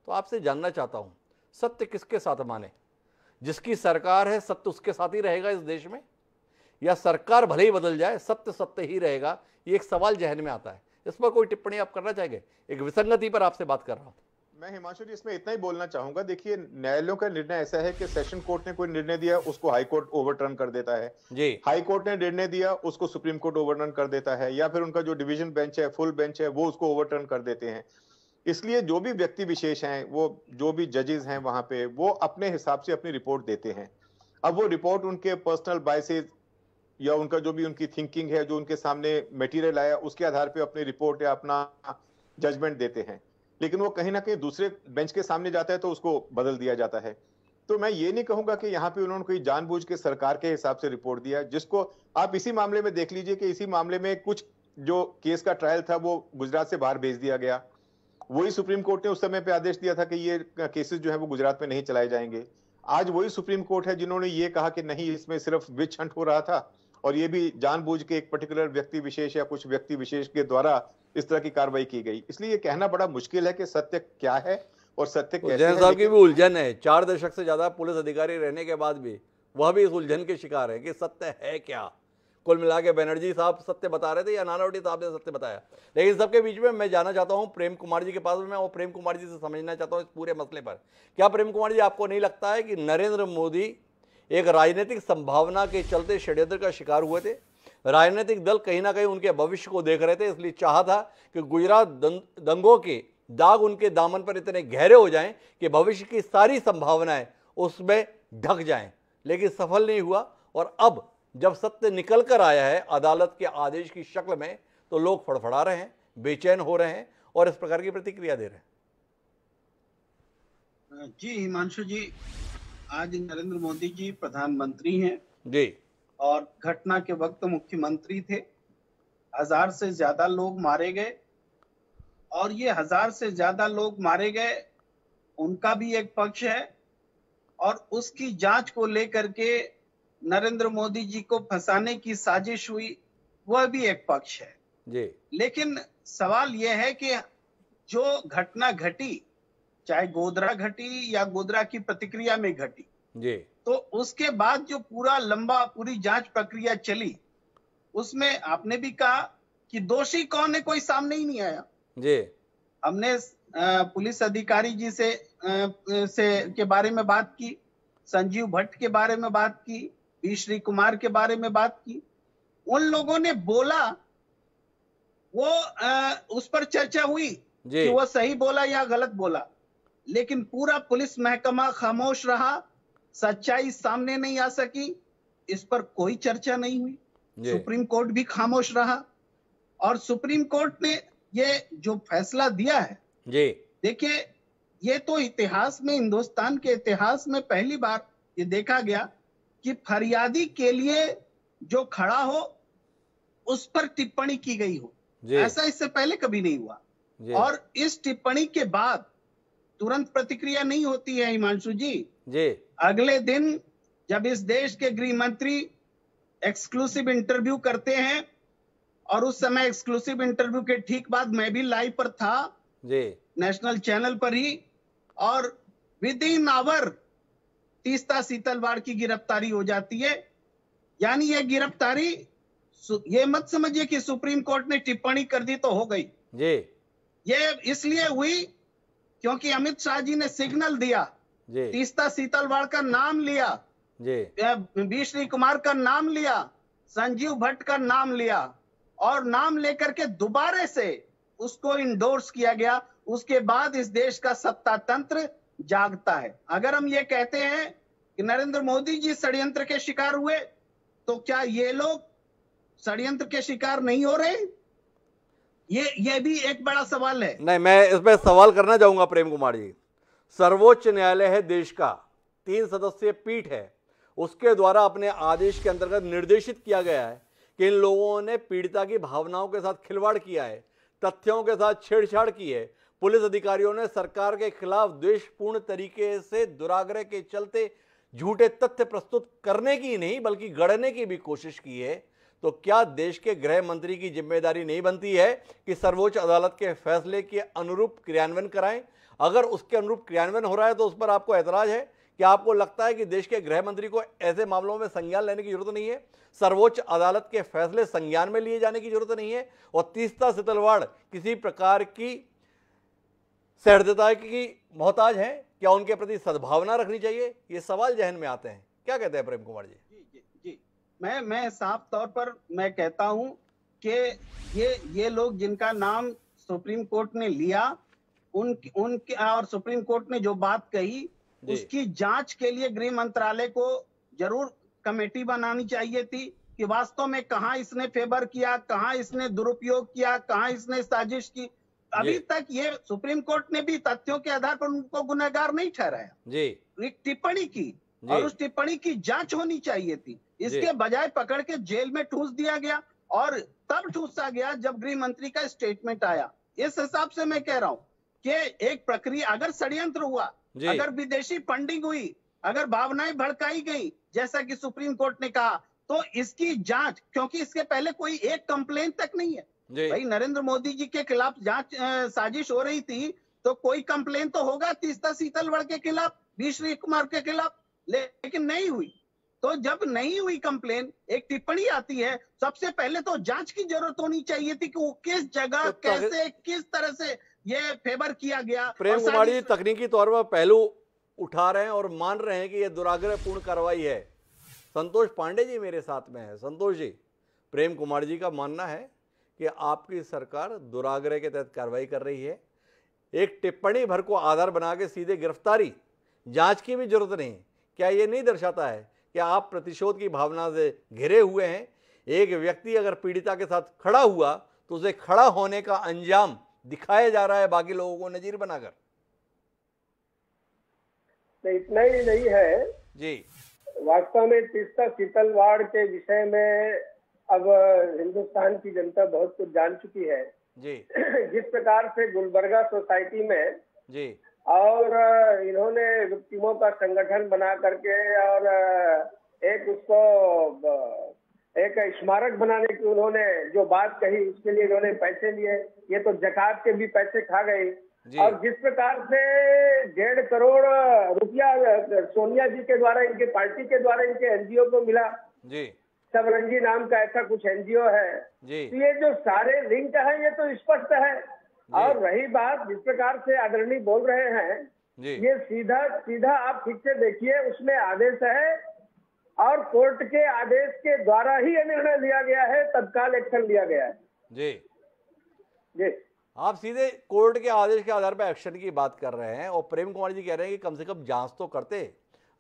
तो आपसे जानना चाहता हूं, सत्य किसके साथ माने? जिसकी सरकार है सत्य उसके साथ ही रहेगा इस देश में, या सरकार भले ही बदल जाए सत्य सत्य ही रहेगा? ये एक सवाल जहन में आता है। इस पर कोई टिप्पणी आप करना चाहेंगे? एक विसंगति पर आपसे बात कर रहा हूं। मैं हिमांशु जी इसमें इतना ही बोलना चाहूंगा, देखिए न्यायालयों का निर्णय ऐसा है कि सेशन कोर्ट ने कोई निर्णय दिया उसको हाई कोर्ट ओवरटर्न कर देता है जी। हाई कोर्ट ने निर्णय दिया उसको सुप्रीम कोर्ट ओवरटर्न कर देता है, या फिर उनका जो डिवीजन बेंच है, फुल बेंच है, वो उसको ओवरटर्न कर देते हैं। इसलिए जो भी व्यक्ति विशेष हैं, वो जो भी जजेस हैं वहां पे, वो अपने हिसाब से अपनी रिपोर्ट देते हैं। अब वो रिपोर्ट उनके पर्सनल बायसेस या उनका जो भी उनकी थिंकिंग है, जो उनके सामने मटेरियल आया, उसके आधार पे अपनी रिपोर्ट या अपना जजमेंट देते हैं। लेकिन वो कहीं ना कहीं दूसरे बेंच के सामने जाता है तो उसको बदल दिया जाता है। तो मैं ये नहीं कहूंगा कि यहाँ पे उन्होंने कोई जानबूझ के सरकार के हिसाब से रिपोर्ट दिया, जिसको आप इसी मामले में देख लीजिए कि इसी मामले में कुछ जो केस का ट्रायल था वो गुजरात से बाहर भेज दिया गया। वही सुप्रीम कोर्ट ने उस समय पे आदेश दिया था कि ये केसेस जो है वो गुजरात में नहीं चलाए जाएंगे। आज वही सुप्रीम कोर्ट है जिन्होंने ये कहा कि नहीं, इसमें सिर्फ विच हंट हो रहा था और ये भी जानबूझ के एक पर्टिकुलर व्यक्ति विशेष या कुछ व्यक्ति विशेष के द्वारा इस तरह की कार्रवाई की गई। इसलिए ये कहना बड़ा मुश्किल है कि सत्य क्या है और सत्य कैसे है। जैन साहब की भी उलझन है। 4 दशक से ज्यादा पुलिस अधिकारी रहने के बाद भी वह भी इस उलझन के शिकार है कि सत्य है क्या। कुल मिला के बनर्जी साहब सत्य बता रहे थे या नानावटी साहब ने सत्य बताया? लेकिन सबके बीच में मैं जाना चाहता हूं प्रेम कुमार जी के पास में, और प्रेम कुमार जी से समझना चाहता हूं इस पूरे मसले पर। क्या प्रेम कुमार जी, आपको नहीं लगता है कि नरेंद्र मोदी एक राजनीतिक संभावना के चलते षड्यंत्र का शिकार हुए थे? राजनीतिक दल कहीं ना कहीं उनके भविष्य को देख रहे थे, इसलिए चाहा था कि गुजरात दंगों के दाग उनके दामन पर इतने गहरे हो जाएं कि भविष्य की सारी संभावनाएं उसमें ढक जाएं। लेकिन सफल नहीं हुआ, और अब जब सत्य निकल कर आया है अदालत के आदेश की शक्ल में, तो लोग फड़फड़ा रहे हैं, बेचैन हो रहे हैं और इस प्रकार की प्रतिक्रिया दे रहे हैं। जी हिमांशु जी, आज नरेंद्र मोदी जी प्रधानमंत्री हैं जी, और घटना के वक्त मुख्यमंत्री थे। 1000 से ज्यादा लोग मारे गए, और ये 1000 से ज्यादा लोग मारे गए उनका भी एक पक्ष है, और उसकी जांच को लेकर के नरेंद्र मोदी जी को फंसाने की साजिश हुई, वह भी एक पक्ष है जी लेकिन सवाल यह है कि जो घटना घटी, चाहे गोधरा घटी या गोधरा की प्रतिक्रिया में घटी, जी तो उसके बाद जो पूरी जांच प्रक्रिया चली, उसमें आपने भी कहा कि दोषी कौन है, कोई सामने ही नहीं आया। जी हमने पुलिस अधिकारी जी से के बारे में बात की, संजीव भट्ट के बारे में बात की, बी श्री कुमार के बारे में बात की। उन लोगों ने बोला, वो उस पर चर्चा हुई कि वो सही बोला या गलत बोला, लेकिन पूरा पुलिस महकमा खामोश रहा, सच्चाई सामने नहीं आ सकी, इस पर कोई चर्चा नहीं हुई। सुप्रीम कोर्ट भी खामोश रहा और सुप्रीम कोर्ट ने ये जो फैसला दिया है, देखिए ये तो इतिहास में, हिंदुस्तान के इतिहास में पहली बार ये देखा गया कि फरियादी के लिए जो खड़ा हो उस पर टिप्पणी की गई हो। ऐसा इससे पहले कभी नहीं हुआ। और इस टिप्पणी के बाद तुरंत प्रतिक्रिया नहीं होती है हिमांशु जी। अगले दिन जब इस देश के गृह मंत्री एक्सक्लूसिव इंटरव्यू करते हैं, और उस समय एक्सक्लूसिव इंटरव्यू के ठीक बाद मैं भी लाइव पर था, नेशनल चैनल पर ही, और within hour Teesta Setalvad की गिरफ्तारी हो जाती है। यानी ये गिरफ्तारी, ये मत समझिए कि सुप्रीम कोर्ट ने टिप्पणी कर दी तो हो गई। ये इसलिए हुई क्योंकि अमित शाह जी ने सिग्नल दिया, तीस्ता सीतलवाड़ का नाम लिया, बी श्री कुमार का नाम लिया, संजीव भट्ट का नाम लिया, और नाम लेकर के दोबारा से उसको इंडोर्स किया गया। उसके बाद इस देश का सत्ता तंत्र जागता है। अगर हम ये कहते हैं कि नरेंद्र मोदी जी षड्यंत्र के शिकार हुए, तो क्या ये लोग षड्यंत्र के शिकार नहीं हो रहे? ये भी एक बड़ा सवाल है। नहीं, मैं इसमें सवाल करना चाहूंगा प्रेम कुमार जी। सर्वोच्च न्यायालय है देश का, 3 सदस्यीय पीठ है, उसके द्वारा अपने आदेश के अंतर्गत निर्देशित किया गया है कि इन लोगों ने पीड़िता की भावनाओं के साथ खिलवाड़ किया है, तथ्यों के साथ छेड़छाड़ की है। पुलिस अधिकारियों ने सरकार के खिलाफ द्वेषपूर्ण तरीके से दुराग्रह के चलते झूठे तथ्य प्रस्तुत करने की नहीं बल्कि गढ़ने की भी कोशिश की है। तो क्या देश के गृह मंत्री की जिम्मेदारी नहीं बनती है कि सर्वोच्च अदालत के फैसले के अनुरूप क्रियान्वयन कराएं? अगर उसके अनुरूप क्रियान्वयन हो रहा है तो उस पर आपको ऐतराज है? क्या आपको लगता है कि देश के गृह मंत्री को ऐसे मामलों में संज्ञान लेने की जरूरत नहीं है? सर्वोच्च अदालत के फैसले संज्ञान में लिए जाने की जरूरत नहीं है? और तीस्ता सीतलवाड़ किसी प्रकार की सहृदयता की मोहताज है? क्या उनके प्रति सद्भावना रखनी चाहिए? ये सवाल जहन में आते हैं। क्या कहते हैं प्रेम कुमार जी? जी, मैं साफ तौर पर मैं कहता हूं कि ये लोग जिनका नाम सुप्रीम कोर्ट ने लिया, उनके और सुप्रीम कोर्ट ने जो बात कही, उसकी जांच के लिए गृह मंत्रालय को जरूर कमेटी बनानी चाहिए थी कि वास्तव में कहां इसने फेवर किया, कहां इसने दुरुपयोग किया, कहां इसने साजिश की। अभी तक ये सुप्रीम कोर्ट ने भी तथ्यों के आधार पर उनको गुनहगार नहीं ठहराया। एक टिप्पणी की और उस टिप्पणी की जांच होनी चाहिए थी। इसके बजाय पकड़ के जेल में ठूस दिया गया, और तब ठूसा गया जब गृह मंत्री का स्टेटमेंट आया। इस हिसाब से मैं कह रहा हूं कि एक प्रक्रिया, अगर षड्यंत्र हुआ, अगर विदेशी फंडिंग हुई, अगर भावनाएं भड़काई गई जैसा कि सुप्रीम कोर्ट ने कहा, तो इसकी जांच, क्योंकि इसके पहले कोई एक कंप्लेंट तक नहीं है। भाई नरेंद्र मोदी जी के खिलाफ जांच साजिश हो रही थी तो कोई कंप्लेंट तो होगा तीस्ता सीतलवाड़ के खिलाफ, बी श्री कुमार के खिलाफ, लेकिन नहीं हुई। तो जब नहीं हुई कंप्लेंट, एक टिप्पणी आती है, सबसे पहले तो जांच की जरूरत होनी चाहिए थी कि वो किस जगह, कैसे, किस तरह से ये फेवर किया गया। प्रेम कुमार जी तकनीकी तौर पर पहलू उठा रहे हैं और मान रहे हैं कि यह दुराग्रहपूर्ण कार्रवाई है। संतोष पांडे जी मेरे साथ में है। संतोष जी, प्रेम कुमार जी का मानना है कि आपकी सरकार दुराग्रह के तहत कार्रवाई कर रही है। एक टिप्पणी भर को आधार बना के सीधे गिरफ्तारी, जांच की भी जरूरत नहीं। क्या ये नहीं दर्शाता है कि आप प्रतिशोध की भावना से घिरे हुए हैं? एक व्यक्ति अगर पीड़िता के साथ खड़ा हुआ तो उसे खड़ा होने का अंजाम दिखाया जा रहा है बाकी लोगों को नजीर बनाकर। इतना ही नहीं है जी, वास्तव में तीस्ता सीतलवाड़ के विषय में अब हिंदुस्तान की जनता बहुत कुछ जान चुकी है जी। जिस प्रकार से गुलबर्गा सोसाइटी में जी, और इन्होंने विक्टिमों का संगठन बना करके और एक उसको एक स्मारक बनाने की उन्होंने जो बात कही, उसके लिए इन्होंने पैसे लिए। ये तो जकात के भी पैसे खा गए। और जिस प्रकार से 1.5 करोड़ रुपया सोनिया जी के द्वारा, इनके पार्टी के द्वारा इनके एनजीओ को मिला जी, सबरंगी नाम का ऐसा कुछ एनजीओ है जी, तो ये जो सारे लिंक हैं ये तो स्पष्ट है। और रही बात जिस प्रकार से आदरणीय बोल रहे हैं, ये सीधा सीधा आप ठीक से देखिए, उसमें आदेश है और कोर्ट के आदेश के द्वारा ही ये निर्णय लिया गया है, तत्काल एक्शन लिया गया है। जी जी, आप सीधे कोर्ट के आदेश के आधार पर एक्शन की बात कर रहे हैं और प्रेम कुमार जी कह रहे हैं कि कम से कम जांच तो करते।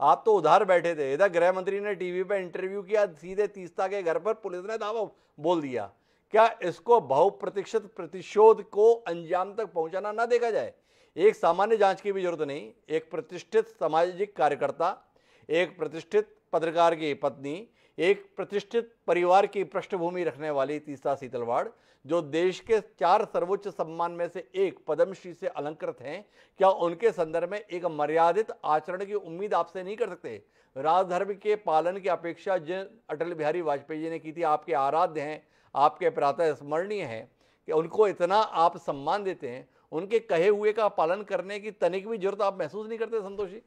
आप तो उधार बैठे थे, इधर गृह मंत्री ने टीवी पे इंटरव्यू किया, सीधे तीस्ता के घर पर पुलिस ने दावा बोल दिया। क्या इसको बहुप्रतीक्षित प्रतिशोध को अंजाम तक पहुंचाना ना देखा जाए? एक सामान्य जांच की भी जरूरत नहीं, एक प्रतिष्ठित सामाजिक कार्यकर्ता, एक प्रतिष्ठित पत्रकार की पत्नी, एक प्रतिष्ठित परिवार की पृष्ठभूमि रखने वाली तीस्ता सीतलवाड़, जो देश के 4 सर्वोच्च सम्मान में से एक पद्मश्री से अलंकृत हैं, क्या उनके संदर्भ में एक मर्यादित आचरण की उम्मीद आपसे नहीं कर सकते? राजधर्म के पालन की अपेक्षा जिन अटल बिहारी वाजपेयी जी ने की थी, आपके आराध्य हैं, आपके प्रातः स्मरणीय हैं, कि उनको इतना आप सम्मान देते हैं, उनके कहे हुए का पालन करने की तनिक भी जरूरत आप महसूस नहीं करते संतोष जी?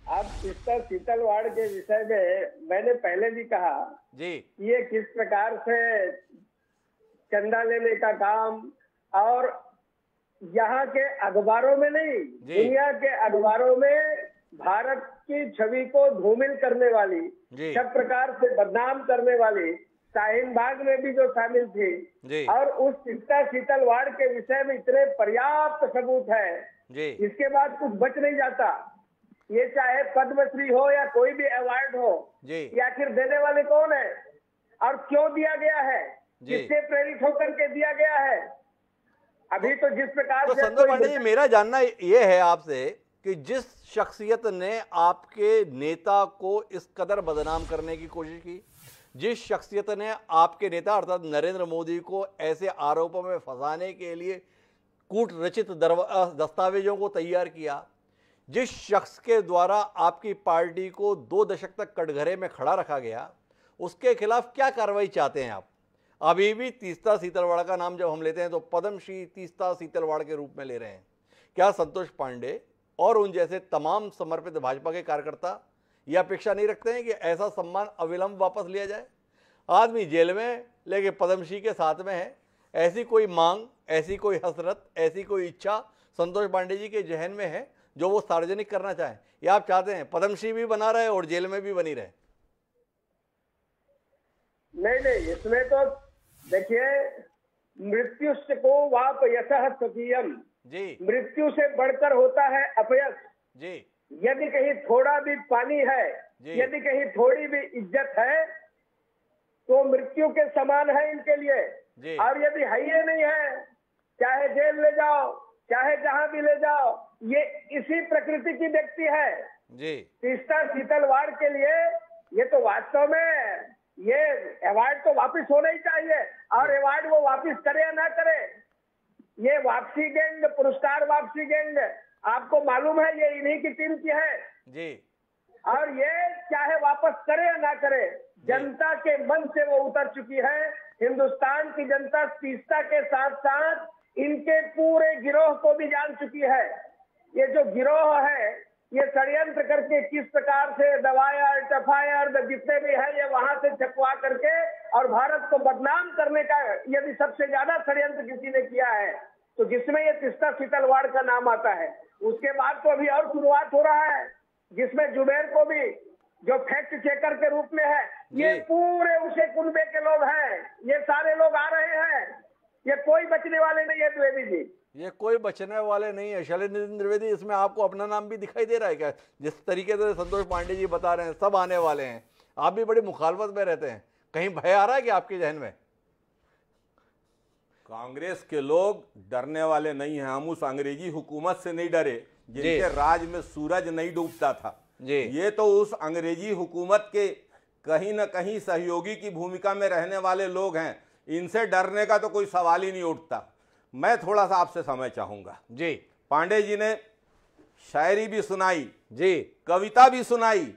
आप तीस्ता सीतलवाड़ के विषय में मैंने पहले भी कहा जी, ये किस प्रकार से चंदा लेने का काम, और यहाँ के अखबारों में नहीं, दुनिया के अखबारों में भारत की छवि को धूमिल करने वाली, सब प्रकार से बदनाम करने वाली शाहीन बाग में भी जो शामिल थी, और उस तीस्ता सीतलवाड़ के विषय में इतने पर्याप्त सबूत है, इसके बाद कुछ बच नहीं जाता। ये चाहे पद्मश्री हो या कोई भी अवार्ड हो, ये आखिर देने वाले कौन है और क्यों दिया गया है, किससे प्रेरित होकर के दिया गया है? अभी तो जिस प्रकार से संतोष पांडे जी, मेरा जानना ये है आपसे कि जिस शख्सियत ने आपके नेता को इस कदर बदनाम करने की कोशिश की, जिस शख्सियत ने आपके नेता अर्थात नरेंद्र मोदी को ऐसे आरोपों में फंसाने के लिए कूट रचित दस्तावेजों को तैयार किया, जिस शख्स के द्वारा आपकी पार्टी को 2 दशक तक कटघरे में खड़ा रखा गया, उसके खिलाफ क्या कार्रवाई चाहते हैं आप? अभी भी तीस्ता सीतलवाड़ का नाम जब हम लेते हैं तो पद्मश्री तीस्ता सीतलवाड़ के रूप में ले रहे हैं। क्या संतोष पांडे और उन जैसे तमाम समर्पित भाजपा के कार्यकर्ता यह अपेक्षा नहीं रखते हैं कि ऐसा सम्मान अविलंब वापस लिया जाए? आदमी जेल में लेकिन पद्मश्री के साथ में है, ऐसी कोई मांग, ऐसी कोई हसरत, ऐसी कोई इच्छा संतोष पांडे जी के जहन में है जो वो सार्वजनिक करना चाहें, या आप चाहते हैं पद्मश्री भी बना रहे और जेल में भी बनी रहे? नहीं, इसमें तो देखिए, मृत्यु को वाप यशः स्वकीयम, जी, मृत्यु से बढ़कर होता है अपयश। जी, यदि कहीं थोड़ा भी पानी है, यदि कहीं थोड़ी भी इज्जत है, तो मृत्यु के समान है इनके लिए। जी, और यदि है ये नहीं है, चाहे जेल ले जाओ, चाहे जहां भी ले जाओ, ये इसी प्रकृति की व्यक्ति है। जी, तीस्ता सीतलवाड़ के लिए ये तो वास्तव में ये अवार्ड तो वापस होना ही चाहिए, और अवार्ड वो वापस करे या ना करे, ये वापसी गैंग, पुरस्कार वापसी गैंग, आपको मालूम है ये इन्हीं की टीम की है। जी, और ये चाहे वापस करे या ना करे, जनता के मन से वो उतर चुकी है। हिंदुस्तान की जनता तीस्ता के साथ साथ इनके पूरे गिरोह को भी जान चुकी है। ये जो गिरोह है, ये षड्यंत्र करके किस प्रकार से दवाया टफायर जितने भी है, ये वहां से छपवा करके और भारत को बदनाम करने का यदि सबसे ज्यादा षड्यंत्र किसी ने किया है तो जिसमें ये तीस्ता सीतलवाड़ का नाम आता है। उसके बाद तो अभी और शुरुआत हो रहा है, जिसमें जुबेर को भी जो फैक्ट चेकर के रूप में है, ये पूरे उसे कुनबे के लोग हैं, ये सारे लोग आ रहे हैं, ये कोई बचने वाले नहीं है। द्विवेदी जी, ये कोई बचने वाले नहीं है। शैलेंद्र द्विवेदी, इसमें आपको अपना नाम भी दिखाई दे रहा है क्या? जिस तरीके से संतोष पांडे जी बता रहे हैं सब आने वाले हैं, आप भी बड़ी मुखालफत में रहते हैं, कहीं भय आ रहा है कि आपके जहन में? कांग्रेस के लोग डरने वाले नहीं हैं। हम उस अंग्रेजी हुकूमत से नहीं डरे जिनके राज में सूरज नहीं डूबता था। ये तो उस अंग्रेजी हुकूमत के कहीं न कहीं सहयोगी की भूमिका में रहने वाले लोग हैं, इनसे डरने का तो कोई सवाल ही नहीं उठता। मैं थोड़ा सा आपसे समय चाहूंगा। जी, पांडे जी ने शायरी भी सुनाई, जी, कविता भी सुनाई,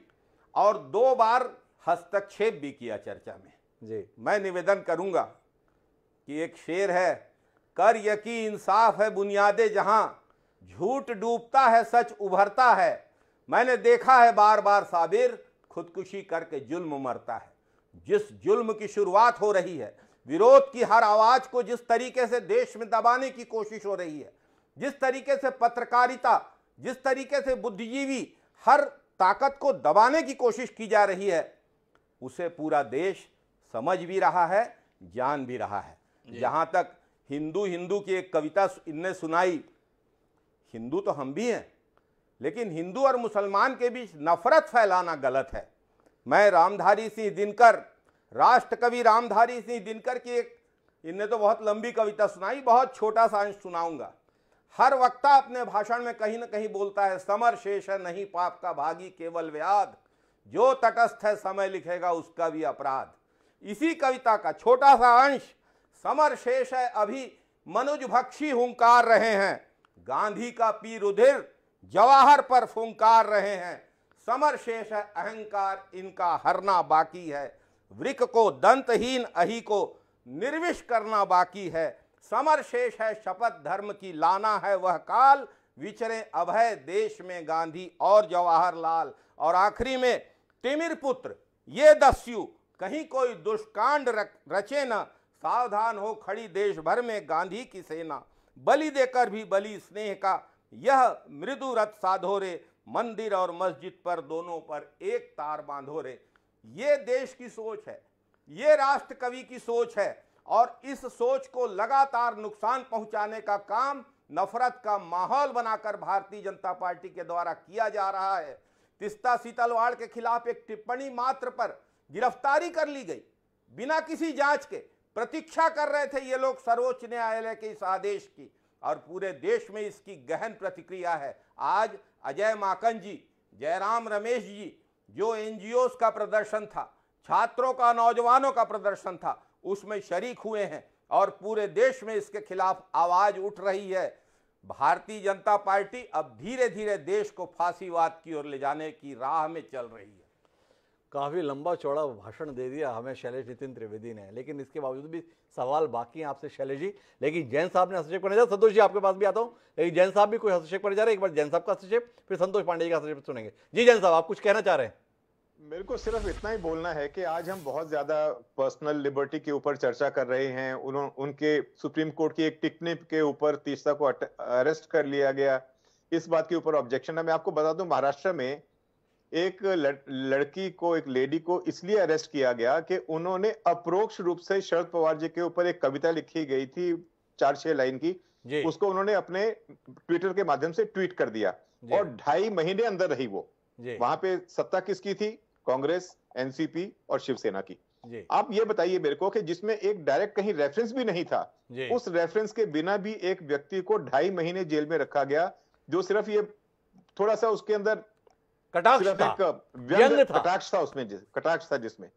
और 2 बार हस्तक्षेप भी किया चर्चा में। जी, मैं निवेदन करूंगा कि एक शेर है, कर यकी इंसाफ है बुनियादे जहां, झूठ डूबता है सच उभरता है, मैंने देखा है बार बार साबिर, खुदकुशी करके जुल्म मरता है। जिस जुल्म की शुरुआत हो रही है, विरोध की हर आवाज को जिस तरीके से देश में दबाने की कोशिश हो रही है, जिस तरीके से पत्रकारिता, जिस तरीके से बुद्धिजीवी हर ताकत को दबाने की कोशिश की जा रही है, उसे पूरा देश समझ भी रहा है, जान भी रहा है। जहां तक हिंदू हिंदू की एक कविता इनने सुनाई, हिंदू तो हम भी हैं, लेकिन हिंदू और मुसलमान के बीच नफरत फैलाना गलत है। मैं रामधारी सिंह दिनकर, राष्ट्रकवि रामधारी सिंह दिनकर की एक, इनने तो बहुत लंबी कविता सुनाई, बहुत छोटा सा अंश सुनाऊंगा। हर वक्ता अपने भाषण में कहीं ना कहीं बोलता है, समर शेष है नहीं पाप का भागी केवल व्याध, जो तटस्थ है समय लिखेगा उसका भी अपराध। इसी कविता का छोटा सा अंश, समर शेष है अभी मनुज भक्षी हुंकार रहे हैं, गांधी का पी रुधिर जवाहर पर फुंकार रहे हैं, समर शेष है अहंकार इनका हरना बाकी है, वृक को दंतहीन अहि को निर्विष करना बाकी है, समर शेष है शपथ धर्म की लाना है वह काल, विचरे अभय देश में गांधी और जवाहरलाल। और आखिरी में, तिमिर पुत्र ये दस्यु कहीं कोई दुष्कांड रचे न, सावधान हो खड़ी देश भर में गांधी की सेना, बलि देकर भी बलि स्नेह का यह मृदु रथ साधो रे, मंदिर और मस्जिद पर दोनों पर एक तार बांधो रे। ये देश की सोच है, ये राष्ट्र कवि की सोच है, और इस सोच को लगातार नुकसान पहुंचाने का काम नफरत का माहौल बनाकर भारतीय जनता पार्टी के द्वारा किया जा रहा है। तीस्ता सीतलवाड़ के खिलाफ एक टिप्पणी मात्र पर गिरफ्तारी कर ली गई, बिना किसी जांच के। प्रतीक्षा कर रहे थे ये लोग सर्वोच्च न्यायालय के इस आदेश की, और पूरे देश में इसकी गहन प्रतिक्रिया है। आज अजय माकन जी, जयराम रमेश जी, जो एनजीओस का प्रदर्शन था, छात्रों का, नौजवानों का प्रदर्शन था, उसमें शरीक हुए हैं, और पूरे देश में इसके खिलाफ आवाज उठ रही है। भारतीय जनता पार्टी अब धीरे धीरे देश को फांसीवाद की ओर ले जाने की राह में चल रही है। काफ़ी लंबा चौड़ा भाषण दे दिया हमें शैलेश नितिन त्रिवेदी ने, लेकिन इसके बावजूद भी सवाल बाकी हैं आपसे शैलेश जी। लेकिन जैन साहब ने हस्तक्षेप करने जा, संतोष जी आपके पास भी आता हूँ, लेकिन जैन साहब भी कोई हस्तक्षेप करने जा रहे हैं। एक बार जैन साहब का हस्तक्षेप, फिर संतोष पांडे जी का हस्तक्षेप सुनेंगे। जी जैन साहब, आप कुछ कहना चाह रहे हैं? मेरे को सिर्फ इतना ही बोलना है कि आज हम बहुत ज्यादा पर्सनल लिबर्टी के ऊपर चर्चा कर रहे हैं। उनके सुप्रीम कोर्ट की एक टिप्पणी के ऊपर तीस्ता को अरेस्ट कर लिया गया, इस बात के ऊपर ऑब्जेक्शन है। मैं आपको बता दूं, महाराष्ट्र में एक लड़की को, एक लेडी को इसलिए अरेस्ट किया गया कि उन्होंने अप्रोक्ष रूप से शरद पवार जी के ऊपर एक कविता लिखी गई थी 4-6 लाइन की, उसको उन्होंने अपने ट्विटर के माध्यम से ट्वीट कर दिया, और 2.5 महीने अंदर रही वो। वहां पे सत्ता किसकी थी? कांग्रेस, एनसीपी और शिवसेना की। आप ये बताइए मेरे को कि जिसमें एक डायरेक्ट कहीं रेफरेंस भी नहीं था, उस रेफरेंस के बिना भी एक व्यक्ति को 2.5 महीने जेल में रखा गया, जो सिर्फ ये थोड़ा सा उसके अंदर कटाक्ष था उसमें, कटाक्ष था जिसमें।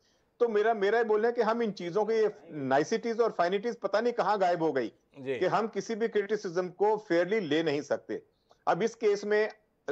तो मेरा ये बोलना है कि हम इन चीजों के नाइसिटीज और फाइनिटीज पता नहीं कहां गायब हो गई, कि हम किसी भी क्रिटिसिज्म को फेयरली ले नहीं सकते। अब इस केस में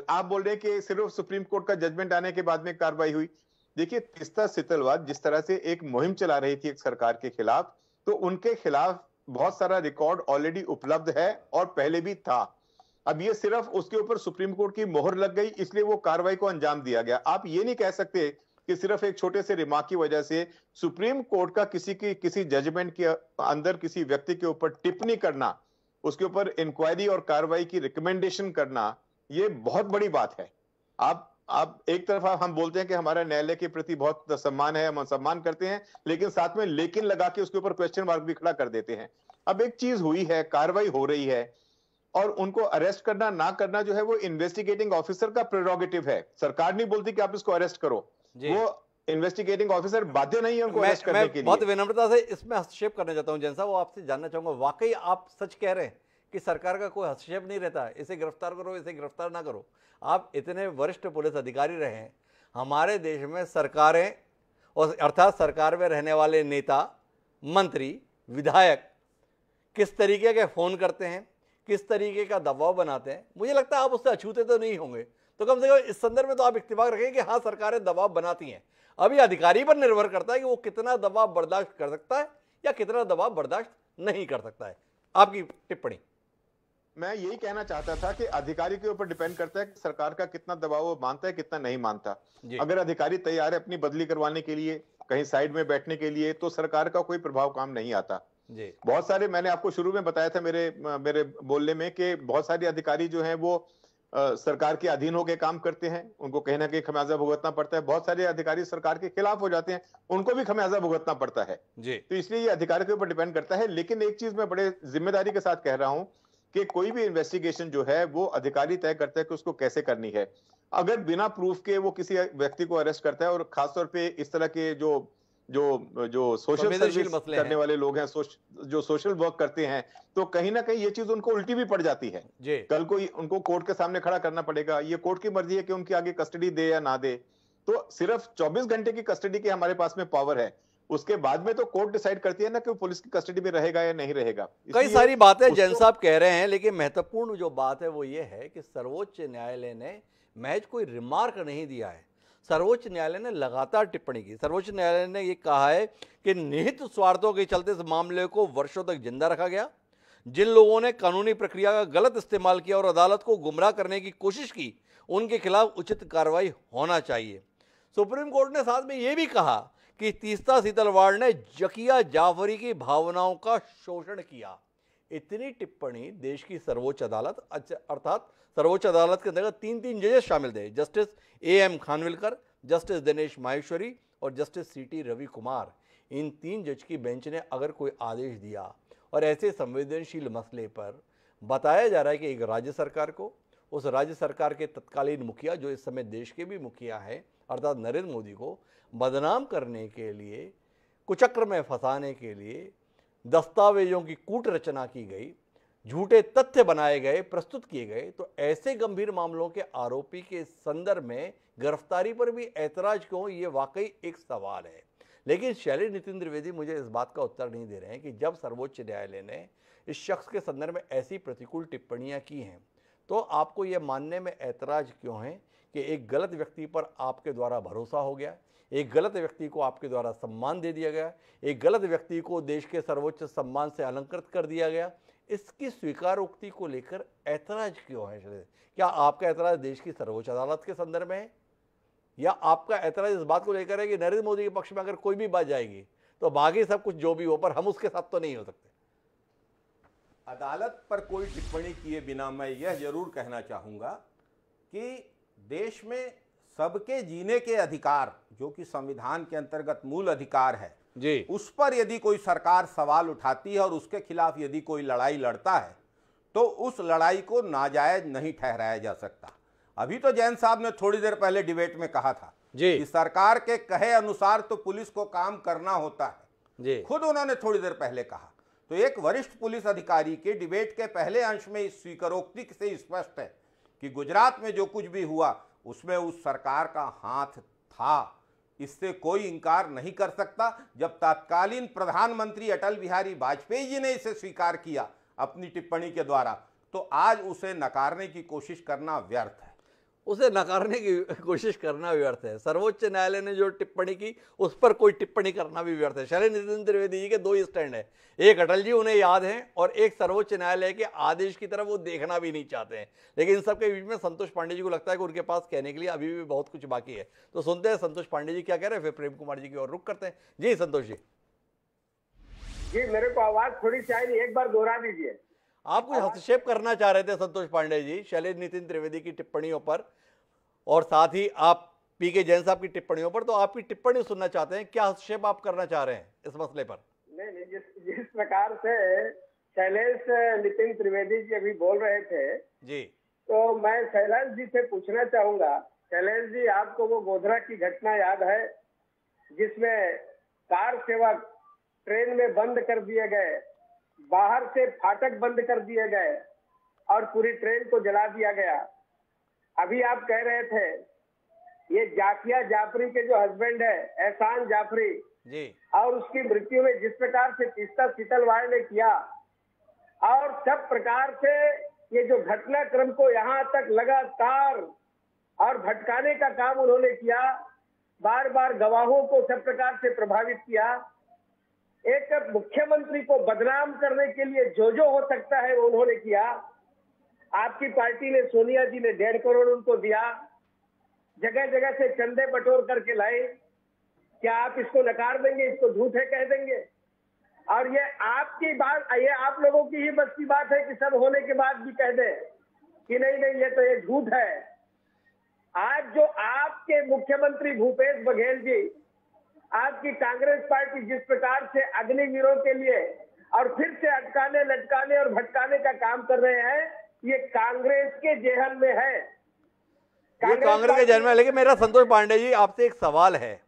आप बोल रहे हैं कि सिर्फ सुप्रीम कोर्ट का जजमेंट आने के बाद में कार्रवाई हुई। देखिए, तीस्ता सीतलवाड़ जिस तरह से एक मुहिम चला रही थी एक सरकार के खिलाफ, तो उनके खिलाफ बहुत सारा रिकॉर्ड ऑलरेडी उपलब्ध है और पहले भी था। अब ये सिर्फ उसके ऊपर सुप्रीम कोर्ट की मोहर लग गई, इसलिए वो कार्रवाई को अंजाम दिया गया। आप ये नहीं कह सकते कि सिर्फ एक छोटे से रिमार्क की वजह से सुप्रीम कोर्ट का किसी जजमेंट के अंदर किसी व्यक्ति के ऊपर टिप्पणी करना, उसके ऊपर इंक्वायरी और कार्रवाई की रिकमेंडेशन करना, ये बहुत बड़ी बात है। आप एक तरफ हम बोलते हैं कि हमारा न्यायालय के प्रति बहुत सम्मान है, हम सम्मान करते हैं, लेकिन साथ में लेकिन लगा के उसके ऊपर क्वेश्चन मार्क भी खड़ा कर देते हैं। अब एक चीज हुई है, कार्रवाई हो रही है, और उनको अरेस्ट करना ना करना जो है वो इन्वेस्टिगेटिंग ऑफिसर का प्रेरोगेटिव है। सरकार नहीं बोलती कि आप इसको अरेस्ट करो, वो इन्वेस्टिगेटिंग ऑफिसर बाध्य नहीं है उनको अरेस्ट करने के लिए। बहुत विनम्रता से इसमें हस्तक्षेप करना चाहता हूं जैन साहब, वो आपसे जानना चाहूंगा, वाकई आप सच कह रहे हैं कि सरकार का कोई हस्तक्षेप नहीं रहता है, इसे गिरफ्तार करो, इसे गिरफ्तार ना करो? आप इतने वरिष्ठ पुलिस अधिकारी रहे हैं, हमारे देश में सरकारें और अर्थात सरकार में रहने वाले नेता, मंत्री, विधायक किस तरीके के फ़ोन करते हैं, किस तरीके का दबाव बनाते हैं, मुझे लगता है आप उससे अछूते तो नहीं होंगे। तो कम से कम इस संदर्भ में तो आप इत्तेफाक रखें कि हाँ सरकारें दबाव बनाती हैं। अभी अधिकारी पर निर्भर करता है कि वो कितना दबाव बर्दाश्त कर सकता है या कितना दबाव बर्दाश्त नहीं कर सकता है। आपकी टिप्पणी। मैं यही कहना चाहता था कि अधिकारी के ऊपर डिपेंड करता है कि सरकार का कितना दबाव वो मानता है, कितना नहीं मानता। अगर अधिकारी तैयार है अपनी बदली करवाने के लिए, कहीं साइड में बैठने के लिए, तो सरकार का कोई प्रभाव काम नहीं आता। बहुत सारे, मैंने आपको शुरू में बताया था मेरे बोलने में कि बहुत सारे अधिकारी जो हैं वो सरकार के अधीन होकर काम करते हैं, उनको कहीं ना कहीं खमियाजा भुगतना पड़ता है। बहुत सारे अधिकारी सरकार के खिलाफ हो जाते हैं, उनको भी खमियाजा भुगतना पड़ता है। तो इसलिए ये अधिकारी के ऊपर डिपेंड करता है। लेकिन एक चीज मैं बड़े जिम्मेदारी के साथ कह रहा हूं कि कोई भी इन्वेस्टिगेशन जो है वो अधिकारी तय करता है कि उसको कैसे करनी है। अगर बिना प्रूफ के वो किसी व्यक्ति को अरेस्ट करता है, और खासतौर पे इस तरह के जो सोशल सर्विस करने वाले लोग हैं, जो सोशल वर्क करते हैं, तो कहीं ना कहीं ये चीज उनको उल्टी भी पड़ जाती है। कल को उनको कोर्ट के सामने खड़ा करना पड़ेगा। ये कोर्ट की मर्जी है कि उनकी आगे कस्टडी दे या ना दे। तो सिर्फ 24 घंटे की कस्टडी की हमारे पास में पावर है, उसके बाद में तो कोर्ट डिसाइड करती है ना कि पुलिस की कस्टडी में रहेगा या नहीं रहेगा। कई सारी बातें जैन साहब कह रहे हैं, लेकिन महत्वपूर्ण जो बात है वो ये है कि सर्वोच्च न्यायालय ने महज कोई रिमार्क नहीं दिया है, सर्वोच्च न्यायालय ने लगातार टिप्पणी की। सर्वोच्च न्यायालय ने ये कहा है कि निहित स्वार्थों के चलते इस मामले को वर्षों तक जिंदा रखा गया। जिन लोगों ने कानूनी प्रक्रिया का गलत इस्तेमाल किया और अदालत को गुमराह करने की कोशिश की, उनके खिलाफ उचित कार्रवाई होना चाहिए। सुप्रीम कोर्ट ने साथ में ये भी कहा कि तीस्ता सीतलवाड़ ने जकिया जाफरी की भावनाओं का शोषण किया। इतनी टिप्पणी देश की सर्वोच्च अदालत, अर्थात सर्वोच्च अदालत के अंतर्गत 3 जजेस शामिल थे, justice A.M. Khanwilkar, justice Dinesh Maheshwari और जस्टिस C.T. रवि कुमार। इन 3 जज की बेंच ने अगर कोई आदेश दिया और ऐसे संवेदनशील मसले पर बताया जा रहा है कि एक राज्य सरकार को, उस राज्य सरकार के तत्कालीन मुखिया जो इस समय देश के भी मुखिया हैं अर्थात नरेंद्र मोदी को बदनाम करने के लिए, कुचक्र में फंसाने के लिए दस्तावेजों की कूट रचना की गई, झूठे तथ्य बनाए गए, प्रस्तुत किए गए, तो ऐसे गंभीर मामलों के आरोपी के संदर्भ में गिरफ्तारी पर भी ऐतराज क्यों, ये वाकई एक सवाल है। लेकिन शैलेश नितिन द्विवेदी मुझे इस बात का उत्तर नहीं दे रहे हैं कि जब सर्वोच्च न्यायालय ने इस शख्स के संदर्भ में ऐसी प्रतिकूल टिप्पणियां की हैं, तो आपको यह मानने में ऐतराज क्यों है कि एक गलत व्यक्ति पर आपके द्वारा भरोसा हो गया, एक गलत व्यक्ति को आपके द्वारा सम्मान दे दिया गया, एक गलत व्यक्ति को देश के सर्वोच्च सम्मान से अलंकृत कर दिया गया। इसकी स्वीकारोक्ति को लेकर ऐतराज क्यों है? क्या आपका ऐतराज देश की सर्वोच्च अदालत के संदर्भ में है, या आपका ऐतराज इस बात को लेकर है कि नरेंद्र मोदी के पक्ष में अगर कोई भी बात जाएगी तो बाकी सब कुछ जो भी हो, पर हम उसके साथ तो नहीं हो सकते? अदालत पर कोई टिप्पणी किए बिना मैं यह जरूर कहना चाहूँगा कि देश में सबके जीने के अधिकार, जो कि संविधान के अंतर्गत मूल अधिकार है जी, उस पर यदि कोई सरकार सवाल उठाती है और उसके खिलाफ यदि कोई लड़ाई लड़ता है तो उस लड़ाई को नाजायज नहीं ठहराया जा सकता। अभी तो जैन साहब ने थोड़ी देर पहले डिबेट में कहा था जी कि सरकार के कहे अनुसार तो पुलिस को काम करना होता है जी, खुद उन्होंने थोड़ी देर पहले कहा। तो एक वरिष्ठ पुलिस अधिकारी के डिबेट के पहले अंश में इस स्वीकारोक्ति से स्पष्ट है कि गुजरात में जो कुछ भी हुआ उसमें उस सरकार का हाथ था, इससे कोई इंकार नहीं कर सकता। जब तत्कालीन प्रधानमंत्री अटल बिहारी वाजपेयी जी ने इसे स्वीकार किया अपनी टिप्पणी के द्वारा, तो आज उसे नकारने की कोशिश करना व्यर्थ है। उसे नकारने की कोशिश करना व्यर्थ है। सर्वोच्च न्यायालय ने जो टिप्पणी की उस पर कोई टिप्पणी करना भी व्यर्थ है। शैलेश नितिन त्रिवेदी जी के 2 स्टैंड है, एक अटल जी उन्हें याद है और एक सर्वोच्च न्यायालय के आदेश की तरफ वो देखना भी नहीं चाहते हैं। लेकिन इन सब के बीच में संतोष पांडे जी को लगता है कि उनके पास कहने के लिए अभी भी बहुत कुछ बाकी है। तो सुनते हैं संतोष पांडे जी क्या कह रहे हैं, फिर प्रेम कुमार जी की ओर रुख करते हैं। जी संतोष जी। जी मेरे को आवाज थोड़ी सी आई नहीं, एक बार दोहरा दीजिए। आप कुछ हस्तक्षेप करना चाह रहे थे संतोष पांडे जी शैलेश नितिन त्रिवेदी की टिप्पणियों पर, और साथ ही आप पीके जैन साहब की टिप्पणियों पर, तो आपकी टिप्पणी सुनना चाहते हैं। क्या हस्तक्षेप आप करना चाह रहे हैं इस मसले पर? नहीं, जिस प्रकार से शैलेश नितिन त्रिवेदी जी अभी बोल रहे थे जी, तो मैं शैलेश जी से पूछना चाहूंगा। शैलेश जी, आपको वो गोधरा की घटना याद है जिसमें कार सेवक ट्रेन में बंद कर दिए गए, बाहर से फाटक बंद कर दिए गए और पूरी ट्रेन को जला दिया गया। अभी आप कह रहे थे ये जाकिया जाफरी के जो हस्बैंड है एहसान जाफरी जी, और उसकी मृत्यु में जिस प्रकार से तीस्ता सीतलवाड़ ने किया, और सब प्रकार से ये जो घटनाक्रम को यहाँ तक लगातार और भटकाने का काम उन्होंने किया, बार बार गवाहों को सब प्रकार से प्रभावित किया। एक मुख्यमंत्री को बदनाम करने के लिए जो हो सकता है वो उन्होंने किया। आपकी पार्टी ने, सोनिया जी ने 1.5 करोड़ उनको दिया, जगह जगह से चंदे बटोर करके लाए। क्या आप इसको नकार देंगे, इसको झूठ है कह देंगे? और ये आपकी बात, ये आप लोगों की ही बस की बात है कि सब होने के बाद भी कह दें कि नहीं नहीं ये तो ये झूठ है। आज जो आपके मुख्यमंत्री भूपेश बघेल जी, आपकी कांग्रेस पार्टी जिस प्रकार से अग्निवीरों के लिए और फिर से अटकाने, लटकाने और भटकाने का काम कर रहे हैं, ये कांग्रेस के जेहन में है। ये कांग्रेस के जेहन में। लेकिन मेरा संतोष पांडे जी आपसे एक सवाल है।